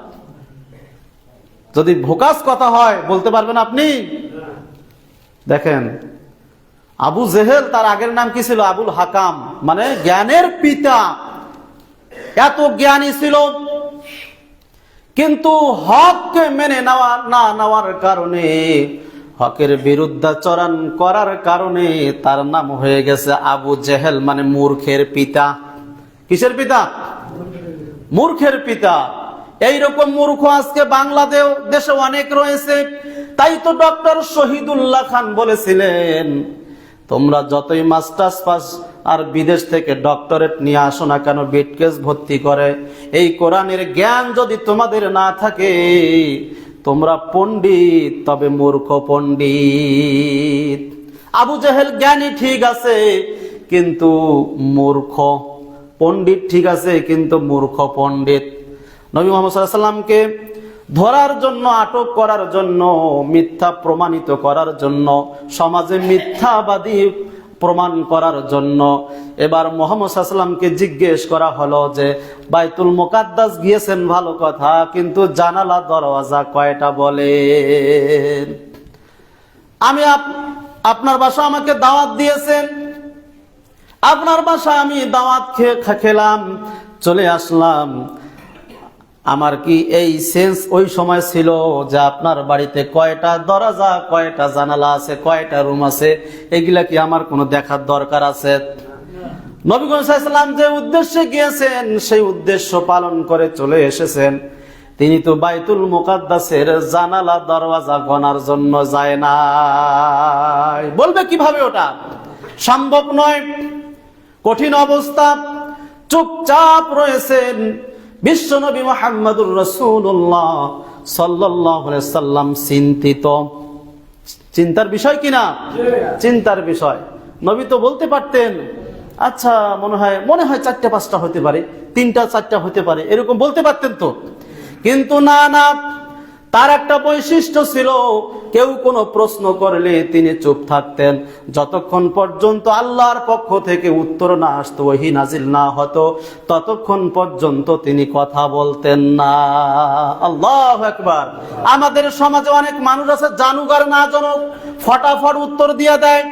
যদি ভোকাস কথা হয় বলতে পারবেন আপনি? দেখেন, আবু জেহেল, তার আগের নাম কি ছিল? আবুল হাকাম, মানে জ্ঞানের পিতা। এত জ্ঞানী ছিল, কিন্তু হককে মেনে নেওয়ার কারণে, হকের বিরুদ্ধাচরণ করার কারণে তার নাম হয়ে গেছে আবু জেহেল, মানে মূর্খের পিতা। কিসের পিতা? মূর্খের পিতা। এইরকম মূর্খ আজকে বাংলাদেশে অনেক রয়েছে। তাই তো ডক্টর শহীদুল্লাহ খান বলেছিলেন, তোমরা যতই মাস্টার্স পাস আর বিদেশ থেকে ডক্টরেট নিয়ে আসো না কেন, বিটকেস ভর্তি করে, এই কোরআনের জ্ঞান যদি তোমাদের না থাকে, তোমরা পণ্ডিত, তবে মূর্খ পণ্ডিত। আবু জেহেল জ্ঞানী ঠিক আছে, কিন্তু মূর্খ। পণ্ডিত ঠিক আছে, কিন্তু মূর্খ পণ্ডিত। নবী মুহাম্মদ সাল্লাল্লাহু আলাইহি ওয়াসাল্লামকে ধরার জন্য, আটক করার জন্য, মিথ্যা প্রমাণিত করার জন্য, সমাজে মিথ্যাবাদী প্রমাণ করার জন্য এবার মুহাম্মদ সাল্লাল্লাহু আলাইহি ওয়াসাল্লামকে জিজ্ঞেস করা হলো যে, বাইতুল মুকাদ্দাস গিয়েছেন ভালো কথা, কিন্তু জানালা দরওয়াজা কয়টা বলেন? আমি আপনার বাসা আমাকে দাওয়াত দিয়েছেন, আপনার বাসায় আমি দাওয়াত খেলাম, চলে আসলাম। আমার কি এই সেন্স ওই সময় ছিল যে আপনার বাড়িতে কয়টা দরজা, কয়টা জানালা আছে, কয়টা রুম আছে, এগুলা কি আমার কোনো দেখার দরকার আছে? নবী সাল্লাল্লাহু আলাইহি ওয়াসাল্লাম যে উদ্দেশ্যে গিয়েছেন, সেই উদ্দেশ্য পালন করে চলে এসেছেন। তিনি তো বাইতুল মুকাদ্দাসের জানালা দরওয়াজা গণার জন্য যায় না। বলবে কিভাবে? ওটা সম্ভব নয়, কঠিন অবস্থা। চুপচাপ রয়েছেন বিশ্বনবী মুহাম্মদুর রাসূলুল্লাহ সাল্লাল্লাহু আলাইহি ওয়াসাল্লাম। চিন্তিত, চিন্তার বিষয় কিনা? চিন্তার বিষয়। নবী তো বলতে পারতেন, আচ্ছা মনে হয় 4টা-5টা হতে পারে, 3টা-4টা হতে পারে, এরকম বলতে পারতেন তো। কিন্তু না, তার একটা বৈশিষ্ট্য ছিল, কেউ কোনো প্রশ্ন করলে তিনি চুপ থাকতেন যতক্ষণ পর্যন্ত আল্লাহর পক্ষ থেকে উত্তর না আসতো, ওহী নাজিল না হতো, ততক্ষণ পর্যন্ত তিনি কথা বলতেন না। আল্লাহু আকবার। আমাদের সমাজে অনেক মানুষ আছে, জানুক আর না জানুক ফটাফট উত্তর দিয়ে দেয়,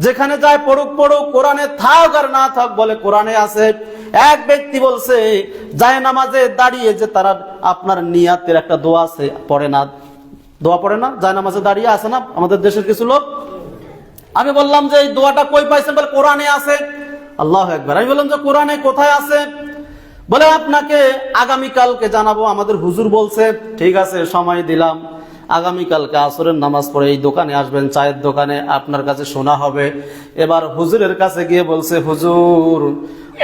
যেখানে যায় পড়ুক, কোরআনে থাক আর না থাক বলে কোরআনে আছে। এক ব্যক্তি বলছে, যায় নামাজে দাঁড়িয়ে যে তারা আপনার নিয়াতের একটা দোয়া আছে, পড়ে না, দোয়া পড়ে না, যায় নামাজে দাঁড়িয়ে আছে না আমাদের দেশের কিছু লোক। আমি বললাম যে এই দোয়াটা কই পাইছেন? বলে কোরআনে আছে। আল্লাহু আকবার। আমি বললাম যে কোরআনে কোথায় আছে? বলে আপনাকে আগামীকালকে জানাবো, আমাদের হুজুর বলছে। ঠিক আছে, সময় দিলাম। আগামীকালকে আসরের নামাজ পড়ে এই দোকানে আসবেন, চায়ের দোকানে, আপনার কাছে শোনা হবে। এবার হুজুরের কাছে গিয়ে বলছে, হুজুর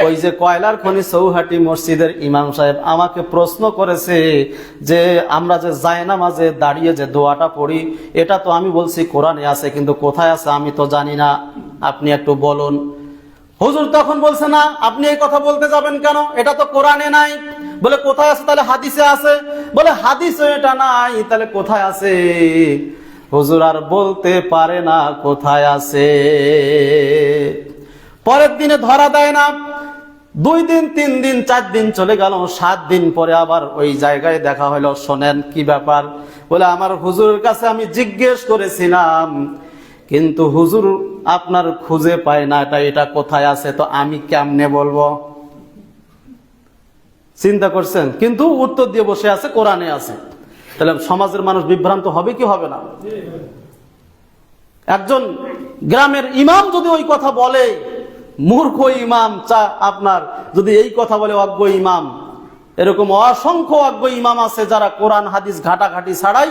ওই যে কয়লার খনি চৌহাটি মসজিদের ইমাম সাহেব আমাকে প্রশ্ন করেছে যে আমরা যে জায়নামাজে দাঁড়িয়ে যে দোয়াটা পড়ি, এটা তো আমি বলছি কোরআনে আছে, কিন্তু কোথায় আছে আমি তো জানি না, আপনি একটু বলুন। হুজুর তখন বলছে, না আপনি এই কথা বলতে যাবেন কেন, এটা তো কোরআনে নাই। বলে কোথায় আছে? তাহলে হাদিসে আছে। বলে হাদিসে এটা নাই, তাহলে কোথায় আছে? হুজুর আর বলতে পারে না কোথায় আছে। পরের দিনে ধরা দেয় না, 2 দিন 3 দিন 4 দিন চলে গেল, 7 দিন পরে আবার ওই জায়গায় দেখা হলো। শোনেন কি ব্যাপার? বলে আমার হুজুরের কাছে আমি জিজ্ঞেস করেছিলাম, কিন্তু হুজুর আপনার খুঁজে পায় না, এটা কোথায় আছে, তো আমি কেমনে বলবো? চিন্তা করছেন? কিন্তু উত্তর দিয়ে বসে আছে কোরআনে আছে। তাহলে সমাজের মানুষ বিভ্রান্ত হবে কি হবে না? একজন গ্রামের ইমাম যদি ওই কথা বলে, মূর্খ ইমাম আপনার যদি এই কথা বলে, অজ্ঞ ইমাম, এরকম অসংখ্য অজ্ঞ ইমাম আছে যারা কোরআন হাদিস ঘাটাঘাটি ছাড়াই,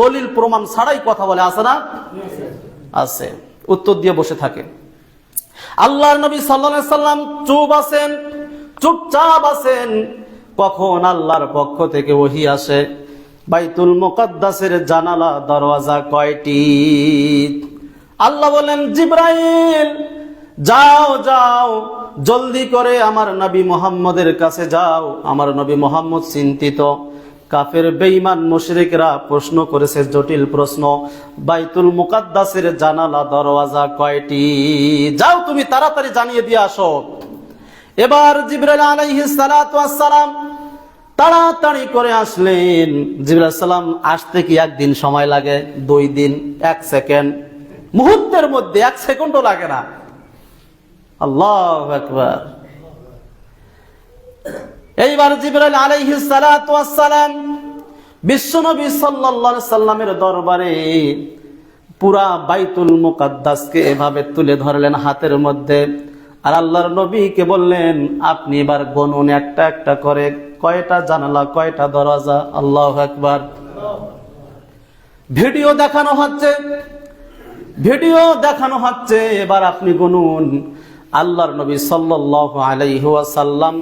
দলিল প্রমাণ ছাড়াই কথা বলে, আছে না? আছে। উত্তর দিয়ে বসে থাকে। আল্লাহর নবী সাল্লাল্লাহু আলাইহি সাল্লাম চুপচাপ আছেন। কখন আল্লাহর পক্ষ থেকে ওহী আসে? বাইতুল মুকাদ্দাসের জানালা দরওয়াজা কয়টি? আল্লাহ বলেন, জিবরাইল যাও যাও, জলদি করে আমার নবী মুহাম্মদের কাছে যাও। আমার নবী মুহাম্মদ চিন্তিত। কাফের বেঈমান মুশরিকরা প্রশ্ন করেছে, জটিল প্রশ্ন, বাইতুল মুকাদ্দাসের জানালা দরওয়াজা কয়টি? যাও তুমি তাড়াতাড়ি জানিয়ে দিয়ে আসো। এবার জিবরাইল আলাইহিস সালাতু ওয়াস সালাম তাড়াতাড়ি করে আসলেন। জিবরাইল সালাম আসতে কি 1 দিন সময় লাগে? 2 দিন, 1 সেকেন্ড, মুহূর্তের মধ্যে 1 সেকেন্ডও লাগে না। আল্লাহু আকবার। এইবার জিবরাইল আলাইহিস সালাতু ওয়াস সালাম বিশ্বনবী সাল্লাল্লাহু আলাইহি সাল্লামের দরবারে পুরা বাইতুল মুকাদ্দাসকে এভাবে তুলে ধরলেন হাতের মধ্যে। আর আল্লাহর নবীকে বললেন, আপনি এবার গুনুন একটা একটা করে, কয়টা জানালা, কয়টা দরজা। আল্লাহু আকবার। ভিডিও দেখানো হচ্ছে, এবার আপনি গুনুন। আল্লাহর নবী সাল্লাল্লাহু আলাইহি ওয়াসাল্লাম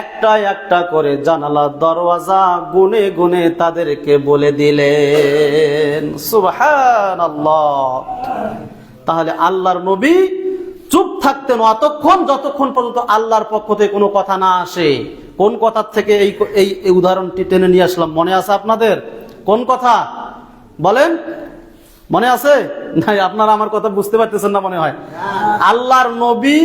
একটা একটা করে জানালা দরওয়াজা গুনে গুনে তাদেরকে বলে দিলেন। সুবহানাল্লাহ। তাহলে আল্লাহর নবী চুপ থাকতেন অতক্ষণ যতক্ষণ পর্যন্ত আল্লাহর পক্ষ থেকে কোনো কথা না আসে। কোন কথা থেকে এই উদাহরণটি টেনে নিয়ে আসলাম মনে আছে আপনাদের? কোন কথা বলেন, মনে আছে? নাই, আপনারা আমার কথা বুঝতে পারতেছেন না মনে হয়। আল্লাহর নবী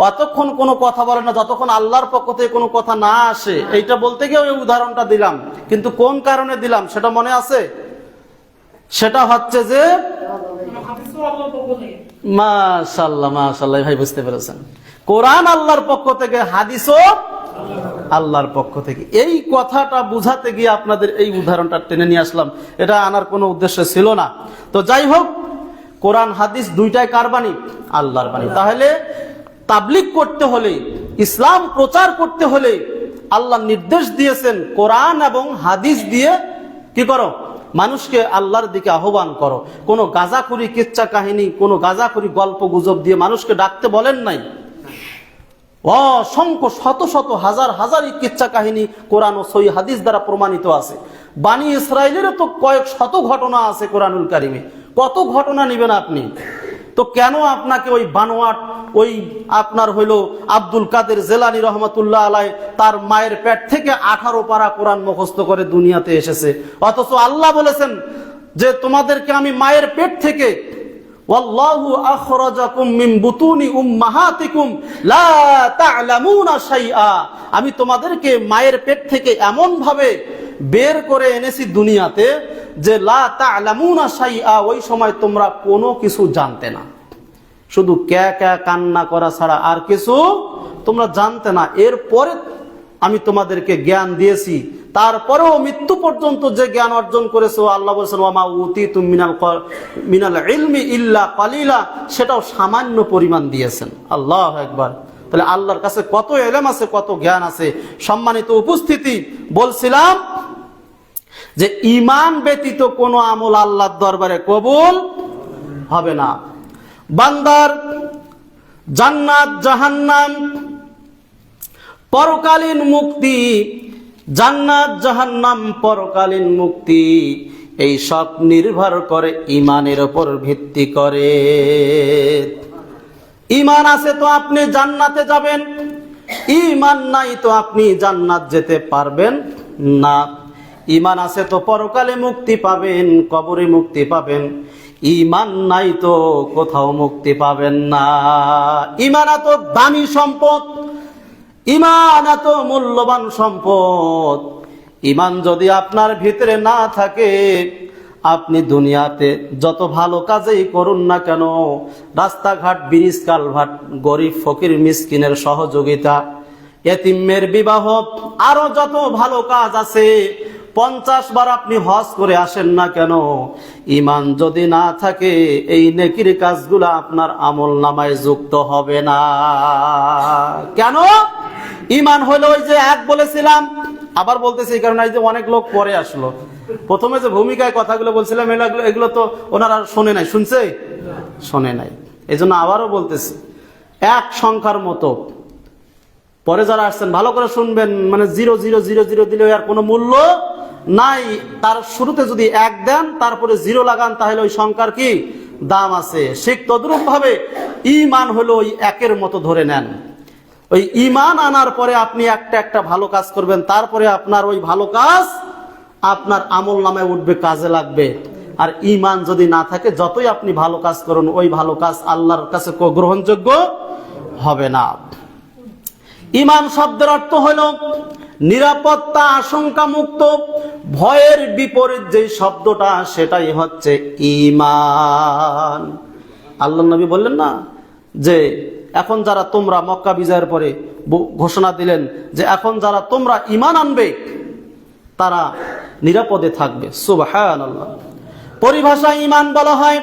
অতক্ষণ কোনো কথা বলে না যতক্ষণ আল্লাহর পক্ষ থেকে কোনো কথা না আসে। এইটা বলতে গিয়ে ওই উদাহরণটা দিলাম, কিন্তু কোন কারণে দিলাম সেটা মনে আছে? সেটা হচ্ছে যে মাশাআল্লাহ মাশাআল্লাহ, ভাই বুঝতে পেরেছেন। কোরআন আল্লাহর পক্ষ থেকে, হাদিসও আল্লাহর পক্ষ থেকে। এই কথাটা বুঝাতে গিয়ে আপনাদের এই উদাহরণটা টেনে নিয়ে আসলাম। এটা আনার কোনো উদ্দেশ্য ছিল না। তো যাই হোক, কোরআন হাদিস দুইটাই কার বাণী? আল্লাহর বাণী। তাহলে তাবলীগ করতে হলে, ইসলাম প্রচার করতে হলে আল্লাহ নির্দেশ দিয়েছেন কোরআন এবং হাদিস দিয়ে কি করো? মানুষকে আল্লাহর দিকে আহ্বান করো। কোনো গাঁজাখুরি কিচ্ছা কাহিনী, কোনো গাঁজাখুরি গল্প গুজব দিয়ে মানুষকে ডাকতে বলেন নাই। অসংখ্য শত শত হাজার হাজার কিচ্ছা কাহিনী কোরআন ও সহিহ হাদিস দ্বারা প্রমাণিত আছে। বানি ইসরাইলেরও তো কয়েক শত ঘটনা আছে কোরআনুল কারিমে। কত ঘটনা নেবেন আপনি? তো কেন আপনাকে ওই বানোয়াট, ওই আপনার হইলো আব্দুল কাদের জেলানী রহমতুল্লাহ আলাই তার মায়ের পেট থেকে 18 পারা কোরআন মুখস্থ করে দুনিয়াতে এসেছে? অথচ আল্লাহ বলেছেন যে তোমাদেরকে আমি মায়ের পেট থেকে, ওয়াল্লাহু আখরাজাকুম মিন বুতুনি উম্মাহাতিকুম লা তা'লামুনা শাইআ, আমি তোমাদেরকে মায়ের পেট থেকে এমন ভাবে বের করে এনেছি দুনিয়াতে যে লা তা'লামুনা শাইআ, ওই সময় তোমরা কোনো কিছু জানতে না। শুধু ক্যা ক্যা কান্না করা ছাড়া আর কিছু তোমরা জানতে না। এরপরে আমি তোমাদেরকে জ্ঞান দিয়েছি, তারপরেও মৃত্যু পর্যন্ত যে জ্ঞান অর্জন করেছো, আল্লাহ বলেছেন ওয়া মা উতিতুম মিনাল ইলমি ইল্লা কালিলা, সেটাও সামান্য পরিমাণ দিয়েছেন। আল্লাহু আকবার। তাহলে আল্লাহর কাছে কত ইলম আছে, কত জ্ঞান আছে। সম্মানিত উপস্থিতি, বলছিলাম যে ঈমান ব্যতীত কোনো আমল আল্লাহর দরবারে কবুল হবে না। বান্দার জান্নাত জাহান্নাম পরকালীন মুক্তি, জান্নাত জাহান্নাম পরকালীন মুক্তি, এই সব নির্ভর করে ঈমানের উপর ভিত্তি করে। ঈমান আছে তো আপনি জান্নাতে যাবেন, ঈমান নাই তো আপনি জান্নাত যেতে পারবেন না। ঈমান আছে তো পরকালে মুক্তি পাবেন, কবরে মুক্তি পাবেন। ঈমান নাই তো কোথাও মুক্তি পাবেন না। ঈমান এত দামি সম্পদ, ঈমান এত মূল্যবান সম্পদ। ঈমান যদি আপনার ভিতরে না থাকে, আপনি দুনিয়াতে যত ভালো কাজই করুন না কেন, রাস্তাঘাট, ব্রিজ, কালভার্ট, গরিব ফকির মিসকিনের সহযোগিতা, এতিমের বিবাহ, আরো যত ভালো কাজ আছে, 50 বার আপনি হজ করে আসেন না কেন, ঈমান যদি না থাকে এই নেকির কাজগুলো আপনার আমল নামায় যুক্ত হবে না। কেন? ঈমান হলো ওই যে এক বলেছিলাম, আবার বলতেছি এই কারণে যে অনেক লোক পরে আসলো। প্রথমে যে ভূমিকায় কথাগুলো বলছিলাম এগুলো তো ওনারা শোনে নাই, শুনছে? শোনে নাই, এই জন্য আবারও বলতেছি, এক সংখ্যার মতো। পরে যারা আসছেন ভালো করে শুনবেন, মানে 0,0,0,0 দিলে আর কোনো মূল্য নাই। তার শুরুতে যদি 1 দেন, তারপরে 0 লাগান, তাহলে ওই সংখ্যার কি দাম আছে। ঠিক তদ্রূপ ভাবে ঈমান হলো ওই 1-এর মতো ধরে নেন। ওই ঈমান আনার পরে আপনি একটা একটা ভালো কাজ করবেন, তারপরে আপনার ওই ভালো কাজ আপনার আমল নামায় উঠবে, কাজে লাগবে। আর ঈমান যদি না থাকে, যতই আপনি ভালো কাজ করুন, ওই ভালো কাজ আল্লাহর কাছে গ্রহণযোগ্য হবে না। ঈমান শব্দের অর্থ হলো নিরাপত্তা, আশঙ্কা মুক্ত, ভয়ের বিপরীত যে শব্দটা, সেটাই হচ্ছে ঈমান। আল্লাহ নবী বললেন না যে এখন যারা তোমরা, মক্কা বিজয়ের পরে ঘোষণা দিলেন যে এখন যারা তোমরা ঈমান আনবে তারা নিরাপদে থাকবে। সুবহানাল্লাহ। পরিভাষায় ঈমান বলা হয়,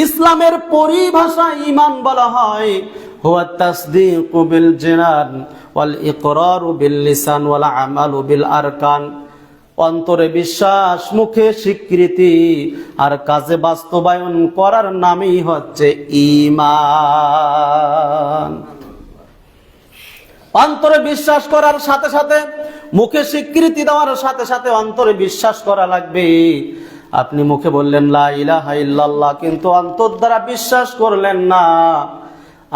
ইসলামের পরিভাষায় ঈমান বলা হয় হুয়া তাসদীকু বিল জিনান ওয়াল ইকরারু বিল লিসান ওয়াল আমালু বিল আরকান। অন্তরে বিশ্বাস, মুখে স্বীকৃতি, আর কাজে বাস্তবায়ন করার নামই হচ্ছে ঈমান। অন্তরে বিশ্বাস করার সাথে সাথে, মুখে স্বীকৃতি দেওয়ার সাথে সাথে অন্তরে বিশ্বাস করা লাগবে। আপনি মুখে বললেন লা ইলাহা ইল্লাল্লাহ, কিন্তু অন্তর দ্বারা বিশ্বাস করলেন না,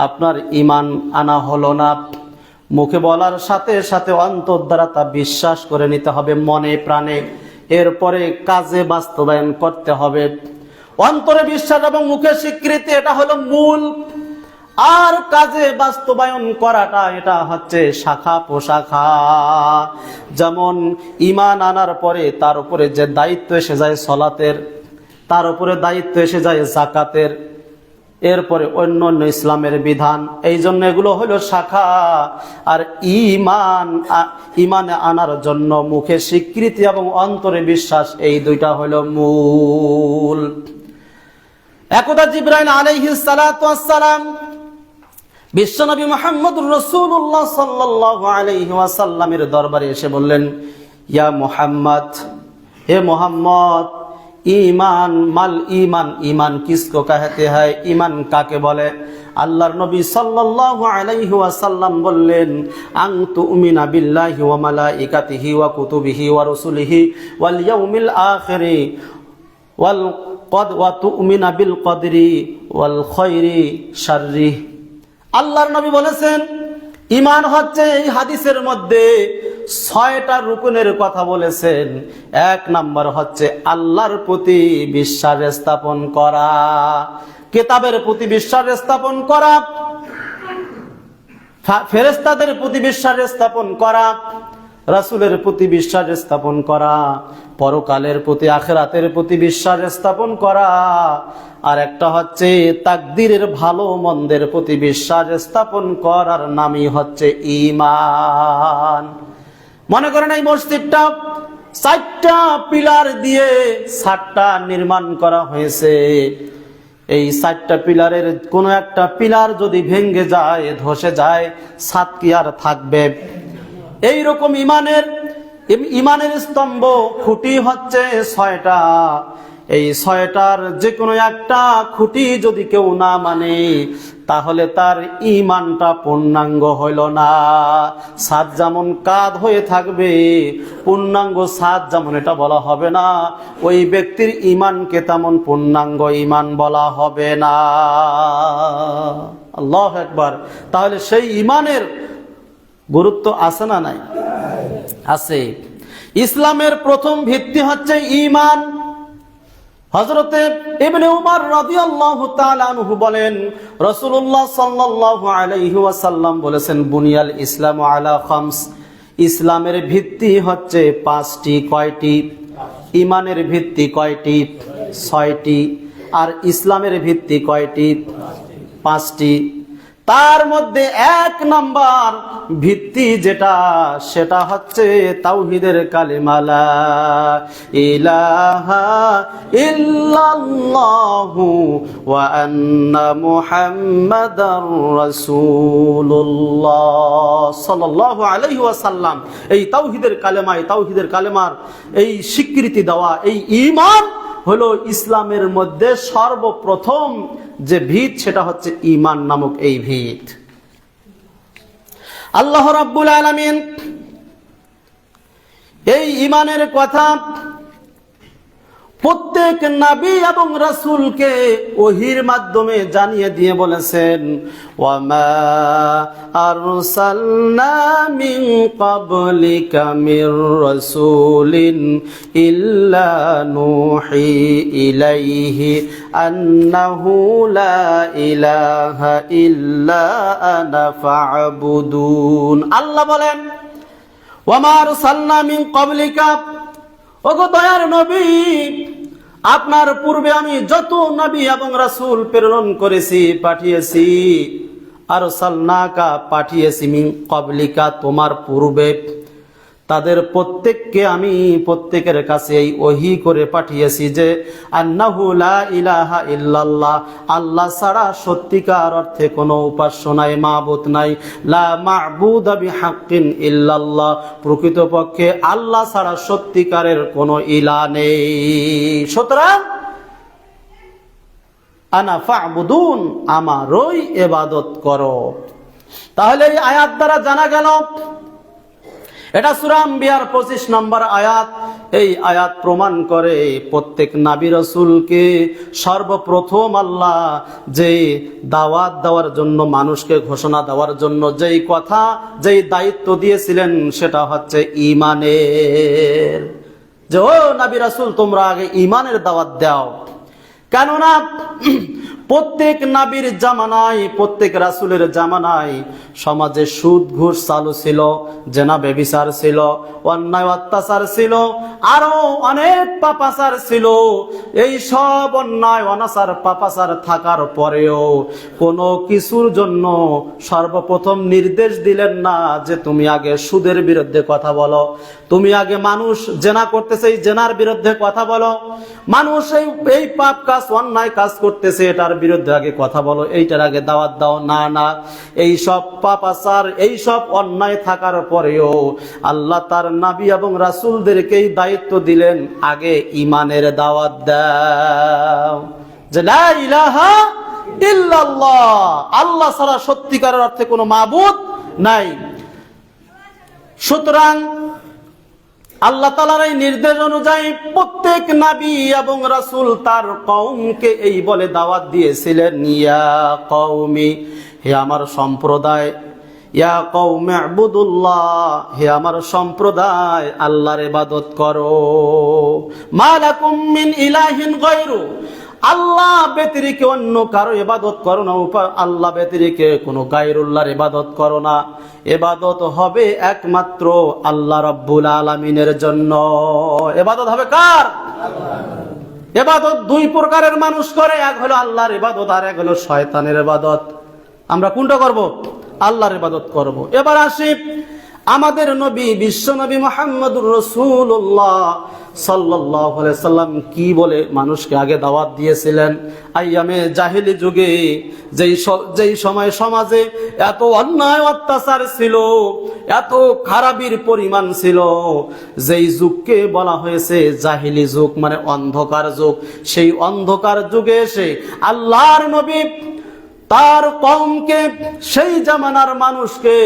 আপনার ঈমান আনা হলো না। মুখে বলার সাথে সাথে অন্তর দ্বারা তা বিশ্বাস করে নিতে হবে মনে প্রাণে, এরপরে কাজে বাস্তবায়ন করতে হবে। অন্তরে বিশ্বাস এবং মুখে স্বীকৃতি, এটা হলো মূল। আর কাজে বাস্তবায়ন করাটা, এটা হচ্ছে শাখা পোশাখা। যেমন ঈমান আনার পরে তার উপরে যে দায়িত্ব এসে যায় সলাতের, তার উপরে দায়িত্ব এসে যায় যাকাতের, এরপরে অন্য অন্য ইসলামের বিধান। এই জন্য এগুলো হলো শাখা। আর ঈমান আনার জন্য মুখে স্বীকৃতি এবং অন্তরে বিশ্বাস, এই দুইটা হলো মূল। একদা জিবরাইল আলাইহিস সালাতু ওয়াস সালাম বিশ্বনবী মুহাম্মদুর রাসূলুল্লাহ সাল্লাল্লাহু আলাইহি ওয়াসাল্লামের দরবারে এসে বললেন, ইয়া মুহাম্মদ, হে মুহাম্মদ, ईमान माल ईमान ईमान किसको कहते हैं, ईमान काके बोले। আল্লাহর নবী সাল্লাল্লাহু আলাইহি ওয়াসাল্লাম বললেন, আন তুমিনা বিল্লাহি ওয়া মালাইকাতিহি ওয়া কুতুবিহি ওয়া রাসূলিহি ওয়াল ইয়াউমিল আখিরি ওয়া তুমিনা বিল কদরি ওয়াল খায়রি শাররি। আল্লাহর নবী বলেছেন, ঈমান হচ্ছে, এই হাদিসের মধ্যে 6টা রুকুনের কথা বলেছেন। 1 নাম্বার হচ্ছে আল্লাহর প্রতি বিশ্বাস স্থাপন করা, কিতাবের প্রতি বিশ্বাস স্থাপন করা, ফেরেশতাদের প্রতি বিশ্বাস স্থাপন করা, রাসূলের প্রতি বিশ্বাস স্থাপন করা, পরকালের প্রতি, আখিরাতের প্রতি বিশ্বাস স্থাপন করা। আর একটা হচ্ছে তাকদীরের ভালো মন্দের প্রতি বিশ্বাস স্থাপন করার নামই হচ্ছে ঈমান। মনে করেন এই মসজিদটা 4টা পিলার দিয়ে 7টা নির্মাণ করা হয়েছে। এই 4টা পিলারের কোনো একটা পিলার যদি ভেঙে যায়, ধসে যায়, ছাদ কি আর থাকবে? এইরকম ঈমানের স্তম্ভ, খুঁটি হচ্ছে 6টা। এই 6টার যে কোনো একটা খুঁটি যদি কেউ না মানে, তাহলে তার ঈমানটা পূর্ণাঙ্গ হইল না। সাত যেমন কাঁধ হয়ে থাকবে, পূর্ণাঙ্গ সাত যেমন এটা বলা হবে না, ওই ব্যক্তির ঈমানকে তেমন পূর্ণাঙ্গ ঈমান বলা হবে না। আল্লাহু আকবার। তাহলে সেই ঈমানের গুরুত্ব আছে না নাই? আছে। ইসলামের প্রথম ভিত্তি হচ্ছে ঈমান। হযরতে ইবনে উমর রাদিয়াল্লাহু তাআলা আনহু বলেন, রাসূলুল্লাহ সাল্লাল্লাহু আলাইহি ওয়াসাল্লাম বলেছেন, বুনিয়াল ইসলামু আলা খামস, ইসলামের ভিত্তি হচ্ছে পাঁচটি। কয়টি? ঈমানের ভিত্তি কয়টি? ছয়টি। আর ইসলামের ভিত্তি কয়টি? পাঁচটি। তার মধ্যে এক নাম্বার ভিত্তি যেটা, সেটা হচ্ছে তাওহীদের কালিমা লা ইলাহা ইল্লাল্লাহু ওয়া আন্না মুহাম্মাদার রাসূলুল্লাহ সাল্লাল্লাহু আলাইহি ওয়াসাল্লাম। এই তাওহীদের কালেমার এই স্বীকৃতি দেওয়া, এই ঈমান হলো ইসলামের মধ্যে সর্বপ্রথম যে ভিত, সেটা হচ্ছে ঈমান নামক এই ভিত। আল্লাহ রাব্বুল আলামিন এই ঈমানের কথা প্রত্যেক নবী এবং রাসূলকে ওহীর মাধ্যমে জানিয়ে দিয়ে বলেছেন, ওয়ামা আরসালনা মিন ক্বাবলিকা মির রাসূলিন ইল্লা নূহি ইলাইহি আন্নাহু লা ইলাহা ইল্লা আনা ফা'বুদুন। আল্লাহ বলেন, ওয়ামা আরসালনা মিন ক্বাবলিকা, ওগো দয়ার নবী, আপনার পূর্বে আমি যত নবী এবং রাসূল প্রেরণ করেছি, পাঠিয়েছি, আরসালনাকা পাঠিয়েছি, মিন ক্বাবলিকা তোমার পূর্বে, তাদের প্রত্যেককে আমি প্রত্যেকের কাছে এই ওহী করে পাঠিয়েছি যে আন্নাহু লা ইলাহা ইল্লাল্লাহ, আল্লাহ ছাড়া সত্যিকার অর্থে কোনো উপাস্য নাই, মাবুদ নাই, লা মা'বুদা বিহাক্কিন ইল্লাল্লাহ, প্রকৃতপক্ষে আল্লাহ ছাড়া সত্যিকারের কোনো ইলাহ নেই। সুতরাং আনা ফা'বুদুন, আমারই ইবাদত করো। তাহলে এই আয়াত দ্বারা জানা গেল, এটা সূরা আম্বিয়ার 25 নম্বর আয়াত। এই আয়াত প্রমাণ করে প্রত্যেক নবী রাসূলকে সর্বপ্রথম আল্লাহ যে দাওয়াত দেওয়ার জন্য, মানুষকে ঘোষণা দেওয়ার জন্য যেই কথা, যেই দায়িত্ব দিয়েছিলেন, সেটা হচ্ছে ঈমানের। যে ও নবী রাসূল, তোমরা আগে ঈমানের দাওয়াত দাও। কেননা প্রত্যেক নবীর জামানায়, প্রত্যেক রাসূলের জামানায় সমাজে সুদ ঘুষ চালু ছিল, জেনা ব্যভিচার ছিল, অন্যায় অত্যাচার ছিল, আরো অনেক পাপাচার ছিল। এই সব অন্যায় অনাচার পাপাচার থাকার পরেও কোনো কিছুর জন্য সর্বপ্রথম নির্দেশ দিলেন না যে তুমি আগে সুদের বিরুদ্ধে কথা বলো, তুমি আগে মানুষ জেনা করতেছে এই জেনার বিরুদ্ধে কথা বলো, মানুষ এই পাপ কাজ অন্যায় কাজ করতেছে এটার বিরুদ্ধে আগে কথা বলো, এইটার আগে দাওয়াত দাও। না না, এই সব পাপাচার, এই সব অন্যায় থাকার পরেও আল্লাহ তার নবী এবং রাসূলদেরকেই দায়িত্ব দিলেন আগে ঈমানের দাওয়াত দাও, যে লা ইলাহা ইল্লাল্লাহ, আল্লাহ ছাড়া সত্যিকারের অর্থে কোনো মাবুদ নাই। সুতরাং আল্লাহ তাআলার এই নির্দেশ অনুযায়ী প্রত্যেক নবী এবং রাসূল তার কওমকে এই বলে দাওয়াত দিয়েছিলেন, ইয়া কওমি, হে আমার সম্প্রদায়, ইয়া কওমি ইবুদুল্লাহ, হে আমার সম্প্রদায়, আল্লাহর ইবাদত করো, মা লাকুম মিন ইলাহিন গায়রু, আল্লাহ ব্যতিরেকে অন্য কারো ইবাদত করো না, আল্লাহ ব্যতিরেকে কোনো গায়রুল্লাহর ইবাদত করো না। ইবাদত হবে একমাত্র আল্লাহ রাব্বুল আলামিনের জন্য। ইবাদত হবে কার? আল্লাহ। ইবাদত দুই প্রকারের মানুষ করে, এক হলো আল্লাহর ইবাদত, আর এক হলো শয়তানের ইবাদত। আমরা কোনটা করব? আল্লাহর ইবাদত করব। এবার আসি আমাদের নবী, বিশ্ব নবী মুহাম্মদুর রাসূলুল্লাহ সাল্লাল্লাহু আলাইহি সাল্লাম কি বলে মানুষকে আগে দাওয়াত দিয়েছিলেন। আইয়ামে জাহেলি যুগে যেই সময় সমাজে এত অন্যায় অত্যাচার ছিল, এত খারাপির পরিমাণ ছিল, যেই যুগকে বলা হয়েছে জাহেলি যুগ, মানে অন্ধকার যুগ। সেই অন্ধকার যুগে এসে আল্লাহর নবী তার কওমকে, সেই জামানার মানুষকে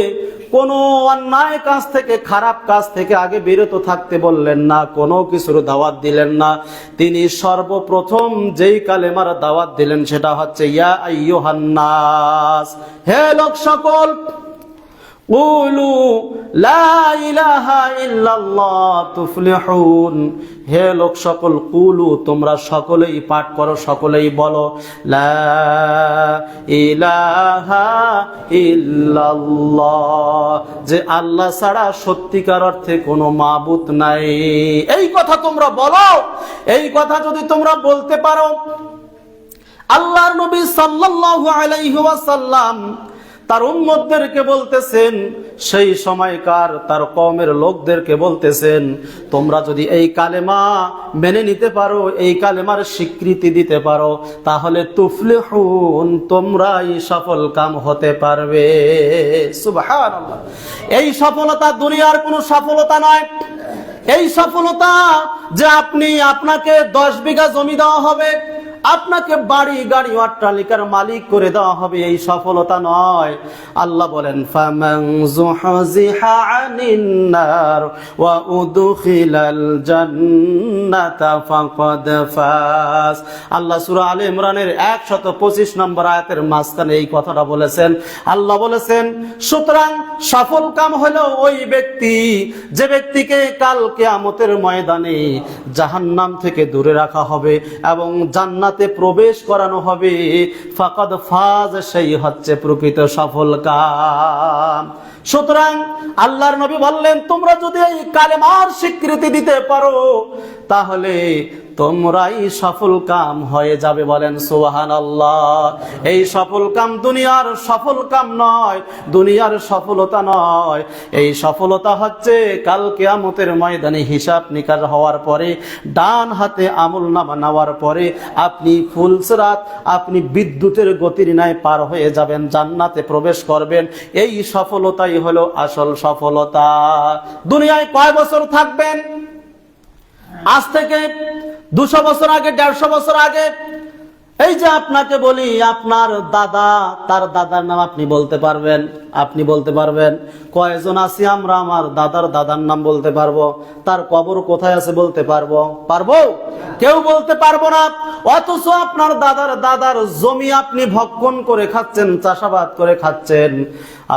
কোনো অন্যায় কাজ থেকে, খারাপ কাজ থেকে আগে বিরত থাকতে বললেন না, কোনো কিছুর দাওয়াত দিলেন না। তিনি সর্বপ্রথম যেই কালেমার দাওয়াত দিলেন সেটা হচ্ছে ইয়া আইয়ুহান নাস, হে লোক সকল, কুলু লা ইলাহা ইল্লাল্লাহ তুফলিহুন, হে লোক সকল, কুলু, তোমরা সকলেই পাঠ করো, সকলেই বলো লা ইলাহা ইল্লাল্লাহ, যে আল্লাহ ছাড়া সত্যিকার অর্থে কোনো মাবুদ নাই। এই কথা তোমরা বলো। এই কথা যদি তোমরা বলতে পারো, আল্লাহর নবী সাল্লাল্লাহু আলাইহি ওয়াসাল্লাম তার উম্মতদেরকে বলতেছেন, সেই সময়কার তার কওমের লোকদেরকে বলতেছেন, তোমরা যদি এই কালেমা মেনে নিতে পারো, এই কালেমার স্বীকৃতি দিতে পারো, তাহলে তুফলিহুন, তোমরাই সফল কাম হতে পারবে। সুবহানাল্লাহ। এই সফলতা দুনিয়ার কোনো সফলতা নয়। এই সফলতা যে আপনাকে 10 বিঘা জমি দেওয়া হবে, আপনাকে বাড়ি গাড়ি অট্টালিকার মালিক করে দেওয়া হবে, এই সফলতা নয়। আল্লাহ বলেন ফামান যুহজিহা আনিন নার ওয়া উদখিলাল জান্নাতা ফাকাদ ফাজ। আল্লাহ সূরা আলে ইমরানের 125 নম্বর আয়াতের মাঝখানে এই কথাটা বলেছেন। আল্লাহ বলেছেন, সুতরাং সফল কাম হলো ওই ব্যক্তি, যে ব্যক্তিকে কাল কিয়ামতের ময়দানে জাহান্নাম থেকে দূরে রাখা হবে এবং জান্নাতে প্রবেশ করানো হবে। ফাকাদ ফাজ, সেই হচ্ছে প্রকৃত সফল কাম। সুতরাং আল্লাহর নবী বললেন, তোমরা যদি এই কালেমার স্বীকৃতি দিতে পারো, তাহলে তোমরাই সফল কাম হয়ে যাবে। বলেন সুবহানাল্লাহ। এই সফল কাম দুনিয়ার সফল কাম নয়, দুনিয়ার সফলতা নয়। এই সফলতা হচ্ছে কাল কিয়ামতের ময়দানে হিসাব নিকাশ হওয়ার পরে, ডান হাতে আমলনামা নেওয়ার পরে আপনি ফুলসরাত, আপনি বিদ্যুতের গতির ন্যায় পার হয়ে যাবেন, জান্নাতে প্রবেশ করবেন। এই সফলতাই হলো আসল সফলতা। দুনিয়ায় কয় বছর থাকবেন? আজ থেকে 200 বছর আগে, 150 বছর আগে, এই যে আপনাকে বলি, আপনার দাদা, তার দাদার নাম আপনি বলতে পারবেন? আপনি বলতে পারবেন? কয়জন আছি আমরা আমার দাদার দাদার নাম বলতে পারবো? তার কবর কোথায় আছে বলতে পারবো? পারবো? কেউ বলতে পারবো না। অথচ আপনার দাদার দাদার জমি আপনি ভক্ষণ করে খাচ্ছেন, চাষাবাদ করে খাচ্ছেন।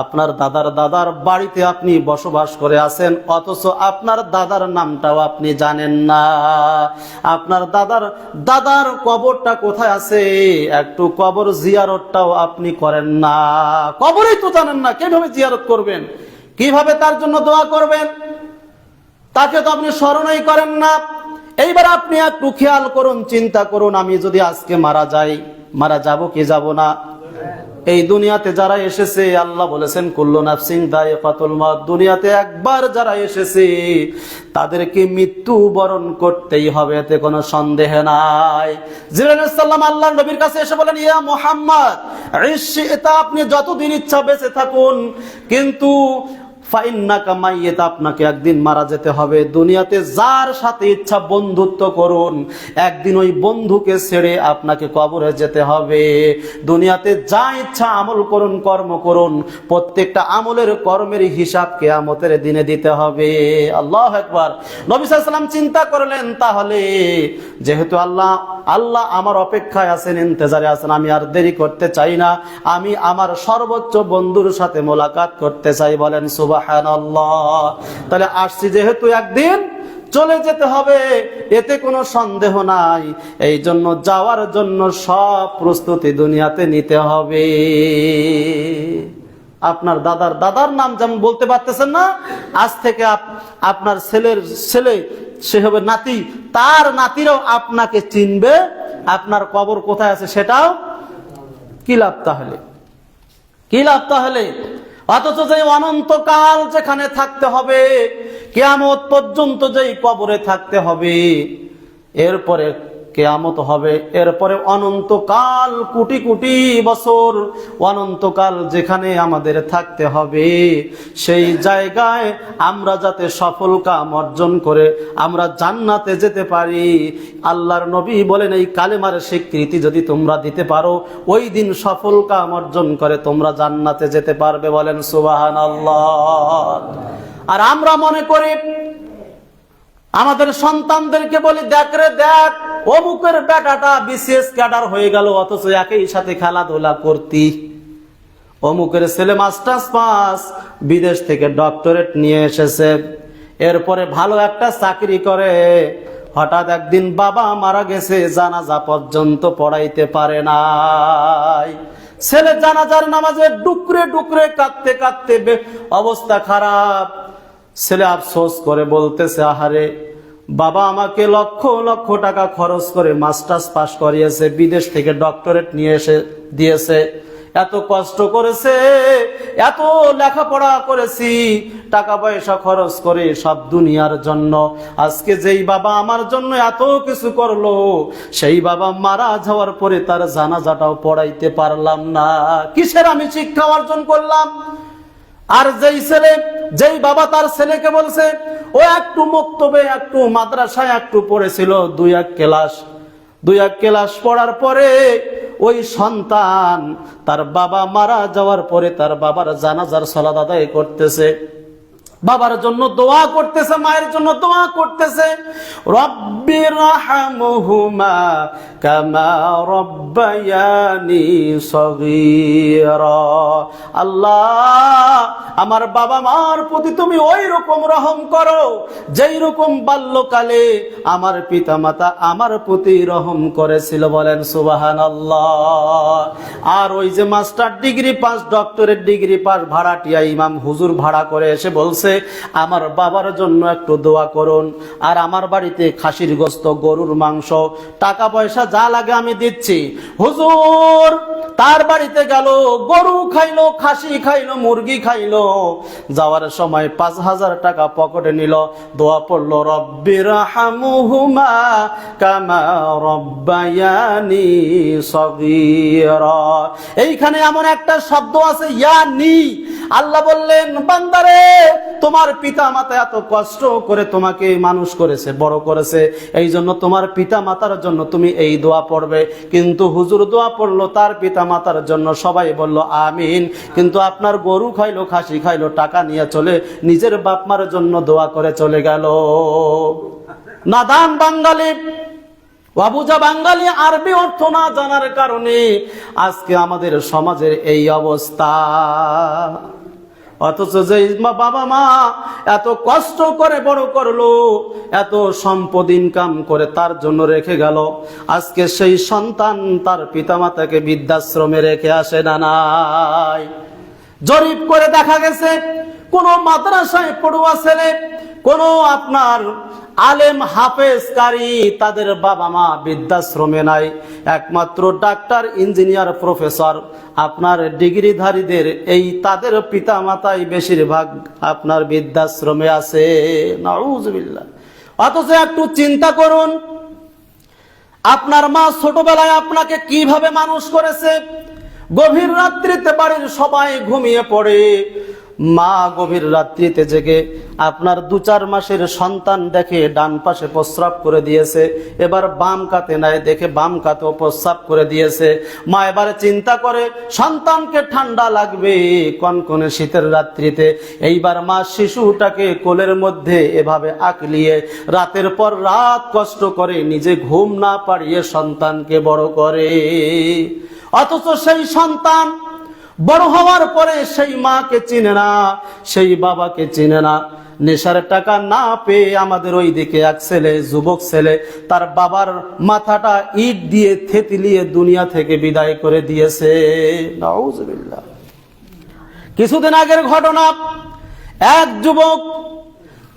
আপনার দাদার দাদার বাড়িতে আপনি বসবাস করে আছেন, অথচ আপনার দাদার নামটাও আপনি জানেন না। আপনার দাদার দাদার কবরটা কোথায় আছে, একটু কবর জিয়ারতটাও আপনি করেন না। কবরই তো জানেন না, কিভাবে জিয়ারত করবেন? কিভাবে তার জন্য দোয়া করবেন? তাকে তো আপনি স্মরণই করেন না। এইবার আপনি একটু খেয়াল করুন, চিন্তা করুন, আমি যদি আজকে মারা যাই, মারা যাব কি যাব না? এই দুনিয়াতে যারা এসেছে, আল্লাহ বলেছেন কুল্লু নাফসিন যায়িকাতুল মাউত, দুনিয়াতে একবার যারা এসেছে তাদেরকে মৃত্যু বরণ করতেই হবে, এতে কোনো সন্দেহ নাই। জিবরাইল আলাইহিস সালাম আল্লাহর নবীর কাছে এসে বলেন, ইয়া মুহাম্মদ ইশশিতা, আপনি যতদিন ইচ্ছা বেঁচে থাকুন, কিন্তু ফাইন্নাকা মাইয়িত, আপনাকে একদিন মারা যেতে হবে। দুনিয়াতে যার সাথে ইচ্ছা বন্ধুত্ব করুন, একদিন ওই বন্ধুকে ছেড়ে আপনাকে কবরে যেতে হবে। দুনিয়াতে যা ইচ্ছা আমল করুন, কর্ম করুন, প্রত্যেকটা আমলের কর্মের হিসাব কিয়ামতের দিনে দিতে হবে। আল্লাহু আকবার। নবী সাল্লাল্লাহু আলাইহি ওয়াসাল্লাম চিন্তা করলেন, তাহলে যেহেতু আল্লাহ আমার অপেক্ষায় আছেন, ইন্তজারে আছেন, আমি আর দেরি করতে চাই না, আমি আমার সর্বোচ্চ বন্ধুর সাথে মোলাকাত করতে চাই। বলেন সুবহানাল্লাহ। তাহলে আসছি যেহেতু, একদিন চলে যেতে হবে, এতে কোনো সন্দেহ নাই। এই জন্য যাওয়ার জন্য সব প্রস্তুতি দুনিয়াতে নিতে হবে। আপনার দাদার দাদার নাম যেমন বলতে পারতেছেন না, আজ থেকে আপনার ছেলের ছেলে, সে হবে নাতি, তার নাতিরাও আপনাকে চিনবে, আপনার কবর কোথায় আছে সেটাও। কি লাভ তাহলে? কি লাভ তাহলে? অথচ যে অনন্তকাল যেখানে থাকতে হবে, কিয়ামত পর্যন্ত যেই কবরে থাকতে হবে, এরপরে কিয়ামত হবে, এরপরে অনন্তকাল, কোটি কোটি বছর অনন্তকাল যেখানে আমাদের থাকতে হবে, সেই জায়গায় আমরা যাতে সফল কাম অর্জন করে আমরা জান্নাতে যেতে পারি। আল্লাহর নবী বলেন, এই কালেমার স্বীকৃতি যদি তোমরা দিতে পারো, ওই দিন সফল কাম অর্জন করে তোমরা জান্নাতে যেতে পারবে। বলেন সুবহানাল্লাহ। আর আমরা মনে করি, আমাদের সন্তানদেরকে বলি, দেখ রে দেখ, অমুকের বেটাটা বিসিএস ক্যাডার হয়ে গেল, অথচ একই সাথে খেলাধুলা করতি। অমুকের ছেলে মাস্টার্স পাস, বিদেশ থেকে ডক্টরেট নিয়ে এসেছে, এরপরে ভালো একটা চাকরি করে, হঠাৎ একদিন বাবা মারা গেছে, জানাজা পর্যন্ত পড়াইতে পারে নাই। ছেলে জানাজার নামাজে ডুকরে ডুকরে কাঁদতে কাঁদতে অবস্থা খারাপ। ছেলে আফসোস করে বলতেছে, আহারে বাবা আমাকে লক্ষ লক্ষ টাকা খরচ করে মাস্টার্স পাস করিয়েছে, বিদেশ থেকে ডক্টরেট নিয়ে এসে দিয়েছে, এত কষ্ট করেছে, এত লেখাপড়া করেছি, টাকা পয়সা খরচ করে সব দুনিয়ার জন্য। আজকে যেই বাবা আমার জন্য এত কিছু করলো, সেই বাবা মারা যাওয়ার পরে তার জানাজাটাও পড়াইতে পারলাম না। কিসের আমি শিক্ষা অর্জন করলাম? আর যেই বাবা তার ছেলেকে বলছে, ও একটু মক্তবে, একটু মাদ্রাসায় একটু পড়েছিল, দুই এক ক্লাস পড়ার পরে ওই সন্তান তার বাবা মারা যাওয়ার পরে তার বাবার জানাজার সালাত আদায় করতেছে, বাবার জন্য দোয়া করতেছে, মায়ের জন্য দোয়া করতেছে, রব্বি রাহমহুমা কামা রব্বায়ানি সগীরা। আল্লাহ, আমার বাবা মার প্রতি তুমি ওই রকম রহম করো যেই রকম বাল্যকালে আমার পিতা মাতা আমার প্রতি রহম করেছিল। বলেন সুবহানাল্লাহ। আর ওই যে master degree pass, doctorate degree pass ভাড়াটিয়া ইমাম হুজুর ভাড়া করে এসে বলছে, আমার বাবার জন্য একটু দোয়া করুন, আর আমার বাড়িতে খাসির গোশত, গরুর মাংস, টাকা পয়সা যা লাগে আমি দিচ্ছি। হুজুর তার বাড়িতে গেল, গরু খাইলো, খাসি খাইলো, মুরগি খাইলো, যাওয়ার সময় 5,000 টাকা পকেটে নিল, দোয়া পড়লো, রব্বি রাহমহুমা কামা রব্বায়ানি সগীরা। এইখানে এমন একটা শব্দ আছে, ইয়ানি। আল্লাহ বললেন, বান্দারে, তোমার পিতা মাতা এত কষ্ট করে তোমাকে মানুষ করেছে, বড় করেছে, এই জন্য তোমার পিতা মাতার জন্য তুমি এই দোয়া পড়বে। কিন্তু হুজুর দোয়া পড়লো তার পিতা মাতার জন্য, সবাই বলল আমিন, কিন্তু আপনার গরু খাইলো, খাসি খাইলো, টাকা নিয়ে চলে নিজের বাপ মার জন্য দোয়া করে চলে গেল। নাদান বাঙালি, বাবুজা বাঙালি, আরবি অর্থ না জানার কারণে আজকে আমাদের সমাজের এই অবস্থা। অথচ যে বাবা মা এত কষ্ট করে বড় করলো, এত সম্পদ ইনকাম করে তার জন্য রেখে গেল, আজকে সেই সন্তান তার পিতামাতাকে বৃদ্ধাশ্রমে রেখে আসে না নাই। জরিপ করে দেখা গেছে, কোন মাদ্রাসায় পড়ুয়া ছেলে, কোন আপনার আলেম হাফেজ কারি, তাদের বাবা মা বৃদ্ধাশ্রমে নাই। একমাত্র ডাক্তার, ইঞ্জিনিয়ার, প্রফেসর, আপনার ডিগ্রিধারীদের এই তাদের পিতা মাতাই বেশিরভাগ আপনার বৃদ্ধাশ্রমে আছে। নাউজুবিল্লাহ। অথচ একটু চিন্তা করুন, আপনার মা ছোটবেলায় আপনাকে কিভাবে মানুষ করেছে। গভীর রাত্রিতে বাড়ির সবাই ঘুমিয়ে পড়ে, মা গভীর রাত্রিতে জেগে আপনার 2-4 মাসের সন্তান দেখে ডান পাশে প্রস্রাব করে দিয়েছে, এবার বাম কাতে নাই, দেখে বাম কাতেও প্রস্রাব করে দিয়েছে। মা এবারে চিন্তা করে সন্তানকে ঠান্ডা লাগবে কনকনে শীতের রাত্রিতে, এইবার মা শিশুটাকে কোলের মধ্যে এভাবে আঁকলিয়ে রাতের পর রাত কষ্ট করে নিজে ঘুম না পাড়িয়ে সন্তানকে বড় করে। অথচ সেই সন্তান বড় হওয়ার পরে সেই মাকে চিনে না, সেই বাবাকে চিনে না। নেশার টাকা না পেয়ে আমাদের ওই দিকে এক ছেলে, যুবক ছেলে, তার বাবার মাথাটা ইট দিয়ে থেতলিয়ে দুনিয়া থেকে বিদায় করে দিয়েছে। নাউজুবিল্লাহ। কিছুদিন আগের ঘটনা, এক যুবক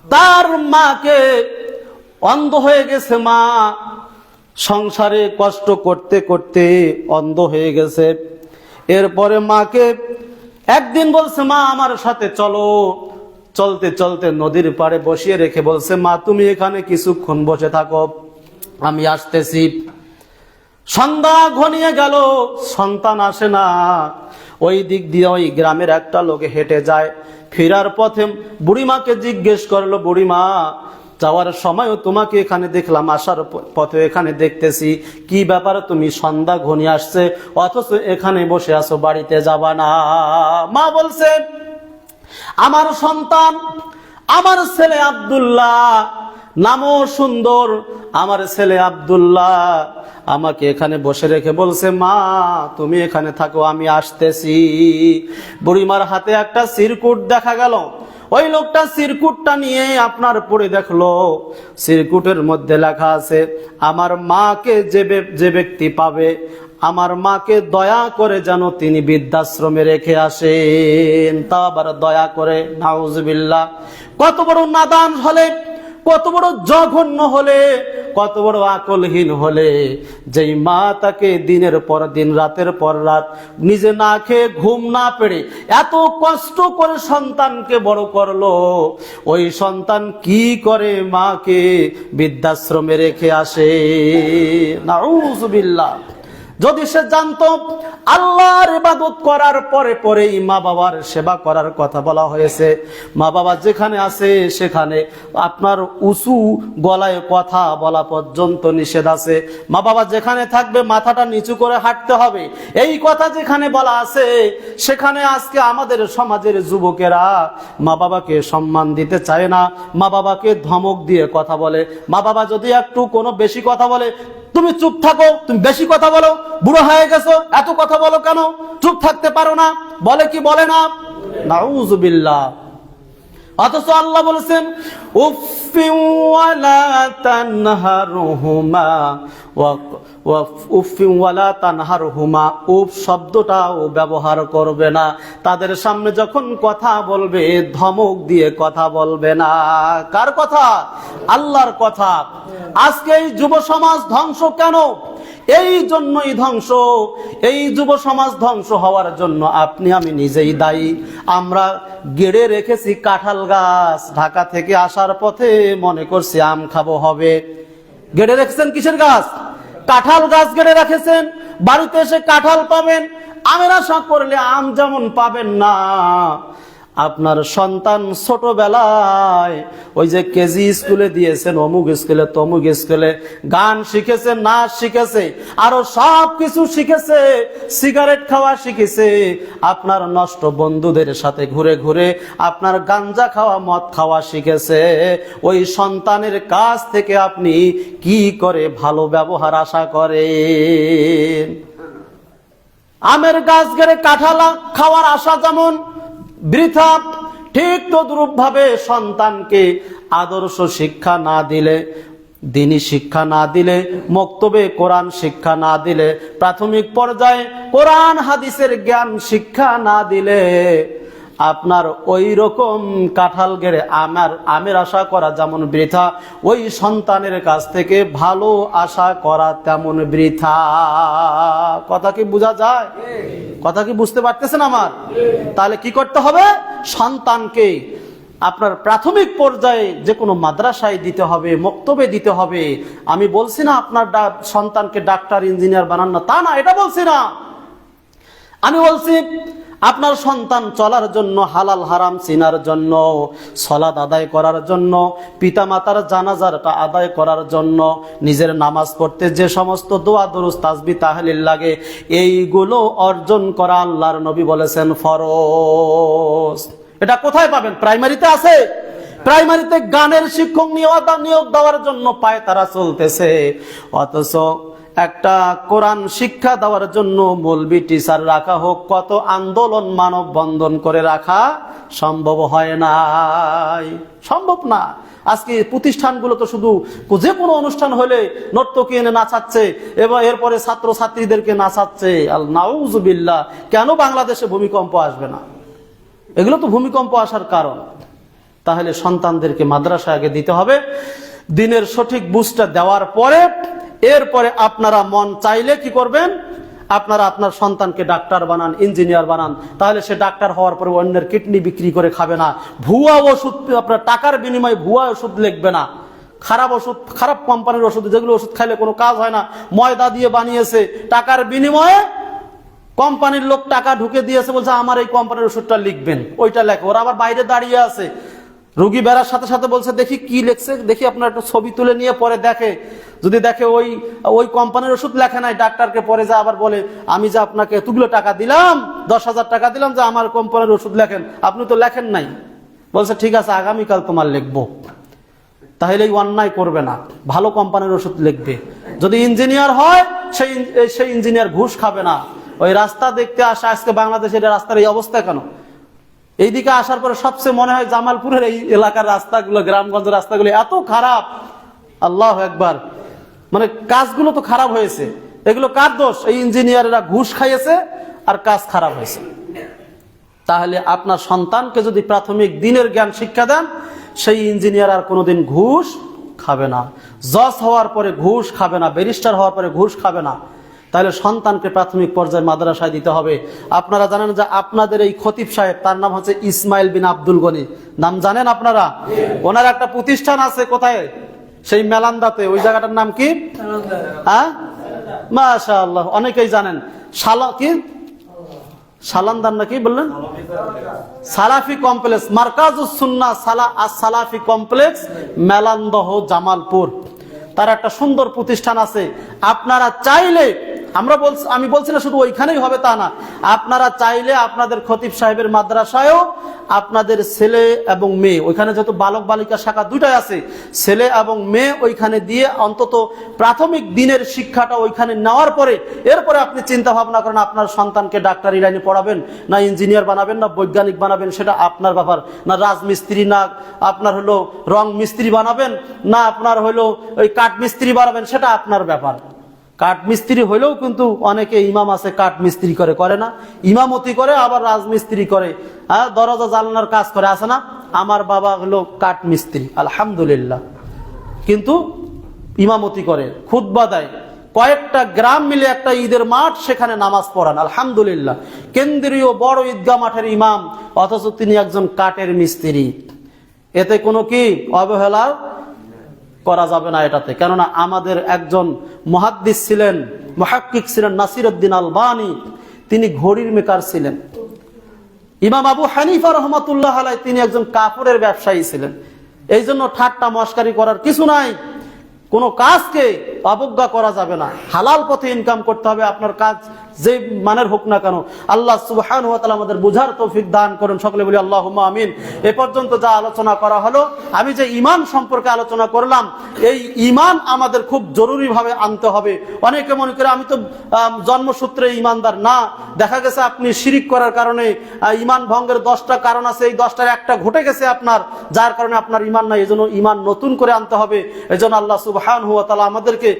তার মাকে, অন্ধ হয়ে গেছে মা, সংসারে কষ্ট করতে করতে অন্ধ হয়ে গেছে। এরপরে মাকে একদিন বলছে, মা আমার সাথে চলো। চলতে চলতে নদীর পাড়ে বসিয়ে রেখে বলছে, মা তুমি এখানে কিছুক্ষণ বসে থাকো, আমি আসতেছি। সন্ধ্যা ঘনিয়ে গেল, সন্তান আসে না। ওই দিক দিয়ে ওই গ্রামের একটা লোক হেঁটে যায়। ফেরার পথে বুড়িমাকে জিজ্ঞেস করলো, বুড়িমা, যাওয়ার সময়ও তোমাকে এখানে দেখলাম, আসার পথে এখানে দেখতেছি, কি ব্যাপারে তুমি সন্ধ্যা ঘনিয়ে আসছে অথচ এখানে বসে আছো, বাড়িতে যাবা না? মা বলছে, আমার সন্তান, আমার ছেলে আব্দুল্লাহ, নামও সুন্দর, আমার ছেলে আব্দুল্লাহ আমাকে এখানে বসে রেখে বলছে, মা তুমি এখানে থাকো, আমি আসতেছি। বুড়িমার হাতে একটা চিরকুট দেখা গেল। ওই লোকটা চিরকুটটা নিয়ে আপনার পড়ে দেখলো, চিরকুটের মধ্যে লেখা আছে, আমার মাকে যে ব্যক্তি পাবে, আমার মাকে দয়া করে যেন তিনি বৃদ্ধাশ্রমে রেখে আসেন। তা আবার দয়া করে, নাউজুবিল্লাহ। কত বড় নাদান হলে, কত বড় জঘন্য হলে, কত বড় আকলহীন হলে যেই মা তাকে দিনের পর দিন, রাতের পর রাত নিজে না খেয়ে ঘুম না পেড়ে এত কষ্ট করে সন্তানকে বড় করলো, ওই সন্তান কি করে মাকে বৃদ্ধাশ্রমে রেখে আসে? নাউজুবিল্লাহ। যদি সে জানতো আল্লাহর ইবাদত করার পরে পরেই মা বাবার সেবা করার কথা বলা হয়েছে, মা বাবা যেখানে আছে সেখানে আপনার উঁচু গলায় কথা বলা পর্যন্ত নিষেধ আছে, মা বাবা যেখানে থাকবে মাথাটা নিচু করে হাঁটতে হবে, এই কথা যেখানে বলা আছে, সেখানে আজকে আমাদের সমাজের যুবকেরা মা বাবাকে সম্মান দিতে চায় না, মা বাবাকে ধমক দিয়ে কথা বলে। মা বাবা যদি একটু কোনো বেশি কথা বলে, তুমি চুপ থাকো, তুমি বেশি কথা বলো, বুড়ো হয়ে গেছো, এত কথা বলো কেন, চুপ থাকতে পারো না, বলে কি বলে না? নাউজুবিল্লাহ। অথচ আল্লাহ বলেছেন, উফফিন ওয়ালা তানহারহুমা, উফফিন ওয়ালা তানহারহুমা, উফ শব্দটাও ব্যবহার করবে না, তাদের সামনে যখন কথা বলবে ধমক দিয়ে কথা বলবে না। কার কথা? আল্লাহর কথা। আজকে এই যুব সমাজ ধ্বংস কেন? এই জন্যই ধ্বংস। এই যুব সমাজ ধ্বংস হওয়ার জন্য আপনি আমি নিজেই দায়ী। আমরা গেড়ে রেখেছি কাঁঠাল গাছ, ঢাকা থেকে আসার পথে মনে করছি আম খাবো হবে। গেড়ে রেখেছেন কিসের গাছ? কাঁঠাল গাছ গেড়ে রেখেছেন। বাড়িতে এসে কাঁঠাল পাবেন, আমের আশা করলে আম যেমন পাবেন না, আপনার সন্তান ছোটবেলায় ওই যে কেজি স্কুলে দিয়েছেন, অমুক স্কুলে তমুক স্কুলে গান শিখেছে, নাচ শিখেছে, আরো সব কিছু শিখেছে, সিগারেট খাওয়া শিখেছে, আপনার নষ্ট বন্ধুদের সাথে ঘুরে ঘুরে আপনার গাঞ্জা খাওয়া, মদ খাওয়া শিখেছে। ওই সন্তানের কাছ থেকে আপনি কি করে ভালো ব্যবহার আশা করেন? আমের গাছ গেড়ে কাঁঠাল খাওয়ার আশা যেমন বৃথা, ঠিক তদ্রূপ ভাবে সন্তানকে আদর্শ শিক্ষা না দিলে, দ্বীনি শিক্ষা না দিলে, মক্তবে কোরআন শিক্ষা না দিলে, প্রাথমিক পর্যায়ে কোরআন হাদিসের জ্ঞান শিক্ষা না দিলে, আপনার ওই রকম কাঁঠাল গেড়ে আমের আশা করা যেমন বৃথা, ওই সন্তানের কাছ থেকে ভালো আশা করা তেমন বৃথা। কথা কি বোঝা যায়? কথা কি বুঝতে পারতেছেন আমার? তাহলে কি করতে হবে? সন্তানকে আপনার প্রাথমিক পর্যায়ে যে কোনো মাদ্রাসায় দিতে হবে, মক্তবে দিতে হবে। আমি বলছি না আপনার সন্তানকে ডাক্তার ইঞ্জিনিয়ার বানান না, তা না, এটা বলছি না। আমি বলছি আপনার সন্তান চলার জন্য, হালাল হারাম চিনার জন্য, সালাত আদায় করার জন্য, পিতামাতার জানাজারটা আদায় করার জন্য, নিজের নামাজ পড়তে যে সমস্ত দোয়া দুরূদ তাসবিহ তাহলিল লাগে, এইগুলো অর্জন করা আল্লাহর নবী বলেছেন ফরজ। এটা কোথায় পাবেন? প্রাইমারিতে আছে। প্রাইমারিতে গানের শিক্ষক নিয়োগ দেওয়ার জন্য পায় তারা চলতেছে, অথচ একটা কোরআন শিক্ষা দেওয়ার জন্য মৌলবি টিচার রাখা হোক, কত আন্দোলন মানব বন্ধন করে রাখা সম্ভব হয় নাই, সম্ভব না। আজকে প্রতিষ্ঠানগুলো তো শুধু যে কোনো অনুষ্ঠান হলে নর্তকী এনে নাচাচ্ছে এবং এরপরে ছাত্র ছাত্রীদেরকে নাচাচ্ছে। আল নাউজুবিল্লাহ। কেন বাংলাদেশে ভূমিকম্প আসবে না? এগুলো তো ভূমিকম্প আসার কারণ। তাহলে সন্তানদেরকে মাদ্রাসায় আগে দিতে হবে, দিনের সঠিক বুঝটা দেওয়ার পরে, এরপরে আপনারা মন চাইলে কি করবেন? আপনারা আপনার সন্তানকে ডাক্তার বানান, ইঞ্জিনিয়ার বানান। তাহলে সে ডাক্তার হওয়ার পরে অন্যের কিডনি বিক্রি করে খাবে না, ভুয়া ওষুধ, আপনার টাকার বিনিময়ে ভুয়া ওষুধ লিখবে না, খারাপ ওষুধ, খারাপ কোম্পানির ওষুধ, যেগুলো ওষুধ খাইলে কোনো কাজ হয় না, ময়দা দিয়ে বানিয়েছে, টাকার বিনিময়ে কোম্পানির লোক টাকা ঢুকে দিয়েছে, বলছে আমার এই কোম্পানির ওষুধটা লিখবেন, ওইটা লেখে। ওরা আবার বাইরে দাঁড়িয়ে আছে, রুগী বেড়ার সাথে সাথে বলছে দেখি কি লিখছে, দেখি আপনার একটা ছবি তুলে নিয়ে পরে দেখে, যদি দেখে ওই কোম্পানির ওষুধ লেখে নাই, ডাক্তারকে পরে যা আবার বলে আমি যে আপনাকে এতগুলো টাকা দিলাম, 10,000 টাকা দিলাম যে আমার কোম্পানির ওষুধ লেখেন, আপনি তো লেখেন নাই। বলছে ঠিক আছে আগামীকাল তোমার লিখবো। তাহলে এই অন্যায় করবে না, ভালো কোম্পানির ওষুধ লিখবে। যদি ইঞ্জিনিয়ার হয় সেই ইঞ্জিনিয়ার ঘুষ খাবে না। ওই রাস্তা দেখতে আসা, আজকে বাংলাদেশের রাস্তার এই অবস্থা কেন? এইদিকে আসার পরে সবচেয়ে মনে হয় জামালপুরের এই এলাকার রাস্তাগুলো, গ্রামগঞ্জের রাস্তাগুলো এত খারাপ, আল্লাহু আকবার। মানে কাজগুলো তো খারাপ হয়েছে, এগুলো কার দোষ? এই ইঞ্জিনিয়াররা ঘুষ খাইয়েছে আর কাজ খারাপ হয়েছে। তাহলে আপনার সন্তানকে যদি প্রাথমিক দিনের জ্ঞান শিক্ষা দেন, সেই ইঞ্জিনিয়ার আর কোনোদিন ঘুষ খাবে না, জজ হওয়ার পরে ঘুষ খাবে না, ব্যারিস্টার হওয়ার পরে ঘুষ খাবে না। তাহলে সন্তানকে প্রাথমিক পর্যায়ে মাদ্রাসায় দিতে হবে। আপনারা জানেন যে আপনাদের এই খতিব সাহেব, তার নাম হচ্ছে ইসমাইল বিন আব্দুল গনি, নাম জানেন আপনারা? ওনার একটা প্রতিষ্ঠান আছে কোথায়? সেই মেলান্দাতে। ওই জায়গাটার নাম কি? হ্যাঁ, মাশাআল্লাহ, অনেকেই জানেন। সালান্দার নাকি বললেন? সালাফি কমপ্লেক্স, মার্কাজুস সুন্নাহ সালাফি কমপ্লেক্স, মেলান্দহ, জামালপুর। তার একটা সুন্দর প্রতিষ্ঠান আছে। আপনারা চাইলে, আমি বলছি না শুধু ওইখানেই হবে তা না, আপনারা চাইলে আপনাদের খতিব সাহেবের মাদ্রাসায়ও আপনাদের ছেলে এবং মেয়ে, ওইখানে যেহেতু বালক বালিকা শাখা দুইটাই আছে, ছেলে এবং মেয়ে ওইখানে দিয়ে অন্তত প্রাথমিক দিনের শিক্ষাটা ওইখানে নেওয়ার পরে, এরপরে আপনি চিন্তা ভাবনা করেন আপনার সন্তানকে ডাক্তারি লাইনে পড়াবেন, না ইঞ্জিনিয়ার বানাবেন, না বৈজ্ঞানিক বানাবেন, সেটা আপনার ব্যাপার। না রাজমিস্ত্রি, না আপনার হলো রং মিস্ত্রি বানাবেন, না আপনার হলো ওই কাঠ মিস্ত্রি বানাবেন, সেটা আপনার ব্যাপার। কাঠ মিস্ত্রি হইলেও কিন্তু অনেকে ইমাম আছে কাঠ মিস্ত্রি করে না, ইমামতি করে, আবার রাজমিস্ত্রি করে, হ্যাঁ, দরজা জানলার কাজ করে, আছে না? আমার বাবা হলো কাঠ মিস্ত্রি, আলহামদুলিল্লাহ, কিন্তু ইমামতি করে, খুতবা দেয়, কয়েকটা গ্রাম মিলে একটা ঈদের মাঠ, সেখানে নামাজ পড়ান, আলহামদুলিল্লাহ, কেন্দ্রীয় বড় ঈদগাহ মাঠের ইমাম, অথচ তিনি একজন কাঠের মিস্ত্রি। এতে কোনো কি অবহেলা করা যাবে না এটাতে। কেননা আমাদের একজন মুহাদ্দিস ছিলেন, মুহাক্কিক ছিলেন নাসিরউদ্দিন আলবানী, তিনি ঘড়ির মেকার ছিলেন। ইমাম আবু হানিফা রহমাতুল্লাহ আলাইহি তিনি একজন কাপড়ের ব্যবসায়ী ছিলেন। এই জন্য ঠাট্টা মশকারি করার কিছু নাই, কোনো কাজকে অবজ্ঞা করা যাবে না, হালাল পথে ইনকাম করতে হবে, আপনার কাজ যে মানের হোক না কেন। আল্লাহ সুবহানাহু ওয়া তাআলা আমাদের বুঝার তৌফিক দান করুন, সকলে বলি আল্লাহুম্মা আমিন। এ পর্যন্ত যা আলোচনা করা হলো, আমি যে ঈমান সম্পর্কে আলোচনা করলাম, এই ঈমান আমাদের খুব জরুরি ভাবে আনতে হবে। অনেকে মনে করে আমি তো জন্মসূত্রে ঈমানদার না, দেখা গেছে আপনি শিরিক করার কারণে ঈমান ভঙ্গের 10টা কারণ আছে, এই 10টার একটা ঘটে গেছে আপনার, যার কারণে আপনার ঈমান নাই। এজন্য ঈমান নতুন করে আনতে হবে। এজন্য আল্লাহ সুবহানাহু ওয়া তাআলা আমাদেরকে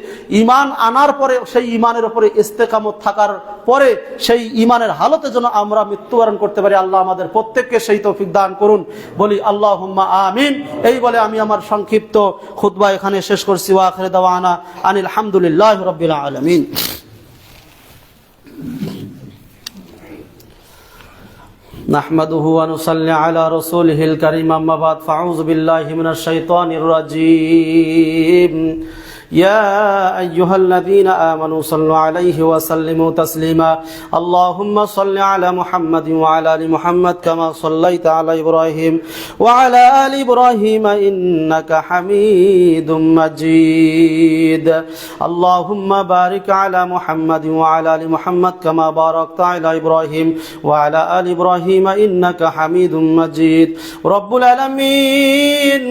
ঈমান আনার পরে, সেই ঈমানের উপরে ইস্তেকামত থাকার পরে, সেই ঈমানের হালতে যেন আমরা মৃত্যুবরণ করতে পারি, আল্লাহ আমাদের প্রত্যেককে সেই তৌফিক দান করুন, বলি আল্লাহুম্মা আমিন। এই বলে আমি আমার সংক্ষিপ্ত খুতবা এখানে শেষ করছি। ওয়া আখিরু দাওয়ানা আনিল হামদুলিল্লাহি রাব্বিল আলামিন। নাহমাদুহু ওয়া নুসাল্লি আলা রাসূলিহিল কারীম, আম্মা বাদ, ফাউযু বিল্লাহি মিনাশ শাইতানির রাজীম। يا أيها الذين آمنوا صلوا عليه وسلموا تسليما. اللهم صل على محمد وعلى آل محمد كما صليت على إبراهيم وعلى آل إبراهيم إنك حميد مجيد. اللهم بارك على محمد وعلى آل محمد كما باركت على إبراهيم وعلى آل إبراهيم إنك حميد مجيد. رب العالمين,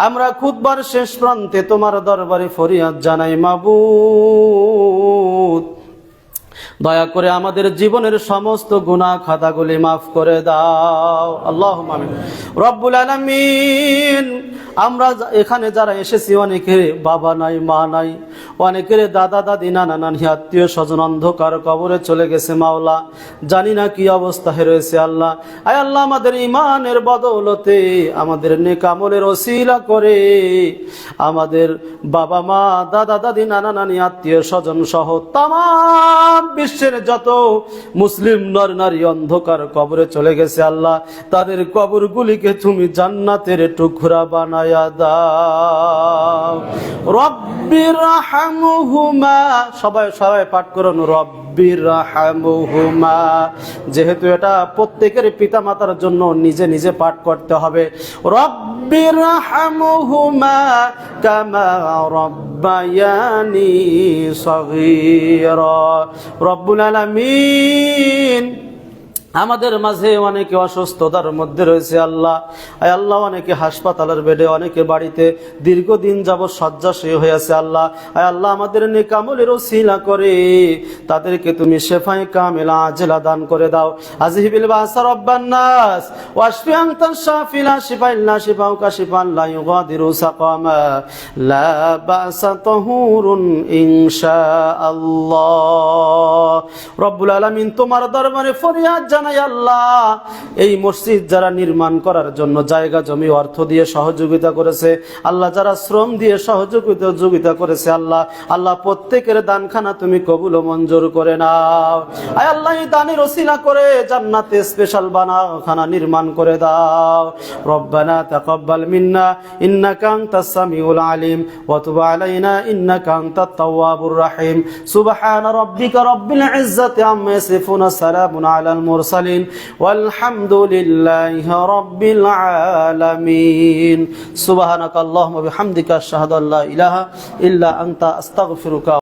আমরা খুতবার শেষ প্রান্তে তোমার দরবারে ফরিয়াদ জানাই, মাবুদ দয়া করে আমাদের জীবনের সমস্ত গুনাহ খাতাগুলি মাফ করে দাও, আল্লাহুম্মা আমিন। রব্বুল আলামিন, আমরা এখানে যারা এসেছি অনেকে বাবা নাই, মা নাই, অনেকের দাদা দাদি নানা নানি আত্মীয় স্বজন অন্ধকার কবরে চলে গেছে মাওলা, জানি না কি অবস্থায় রয়েছে আল্লাহ। আয় আল্লাহ, আমাদের ইমানের বদৌলতে, আমাদের নেক আমলের ওসিলা করে আমাদের বাবা মা দাদা দাদি নানা নানি আত্মীয় স্বজন সহ তামাম বিশ্বের যত মুসলিম নর নারী অন্ধকার কবরে চলে গেছে আল্লাহ, তাদের কবরগুলিকে তুমি জান্নাতের টুকরা বানায়া দাও। রব্বির রাহমুহুমা, সবাই পাঠ করুন, রব্বির রাহমুহুমা। যেহেতু এটা প্রত্যেকের পিতা মাতার জন্য নিজে নিজে পাঠ করতে হবে। রব্বির রাহমুহুমা কামা রব্বায়ানি সগীরা। রব্বুল আলামিন, আমাদের মাঝে অনেকে অসুস্থতার মধ্যে রয়েছে আল্লাহ। আয় আল্লাহ, অনেকে হাসপাতালের বেডে, অনেকে বাড়িতে দীর্ঘদিন যাবৎ শয্যাশায়ী হয়ে আছে আল্লাহ। আয় আল্লাহ, আমাদের নেক আমলের ওসিলা করে তাদেরকে তুমি শেফায়ে কামিলা আজলা দান করে দাও। আযহিবিল বাসা রাব্বান নাস ওয়াশফি আনতাশ শাফি লা শিফা ইল্লা শিফাউকা শিফান লা ইউগাদিরু সাকামা লা বাসা তাহুরুন ইনশাআল্লাহ। রব্বুল আলামিন, তোমার দরবারে ফরিয়াদ জানাই আল্লাহ, এই মসজিদ যারা নির্মাণ করার জন্য জায়গা জমি অর্থ দিয়ে সহযোগিতা করেছে আল্লাহ, যারা শ্রম দিয়ে সহযোগিতা করেছে আল্লাহ, আল্লাহ প্রত্যেকের দানখানা তুমি কবুল ও মঞ্জুর করে নাও। আয় আল্লাহ, এই দানের ওসিলা করে জান্নাতে স্পেশাল বানাখানা নির্মাণ করে দাও। রব্বানা তাকাব্বাল মিন্না ইন্নাকা আনতাস সামিউল আলিম ওয়া তুব আলাইনা ইন্নাকা আনতাত তাওয়াবুর রহিম। সুবহান রাব্বিকা রাব্বিল ইজ্জাতি আম্মা ইয়াসিফুন, সালামুন আলাল মুরসালিন ওয়ালহামদুলিল্লাহি রাব্বিল আলামিন। সুবহানাকাল্লাহুম্মা বিহামদিকা আশহাদু আল্লা ইলাহা ইল্লা আনতা আস্তাগফিরুকা।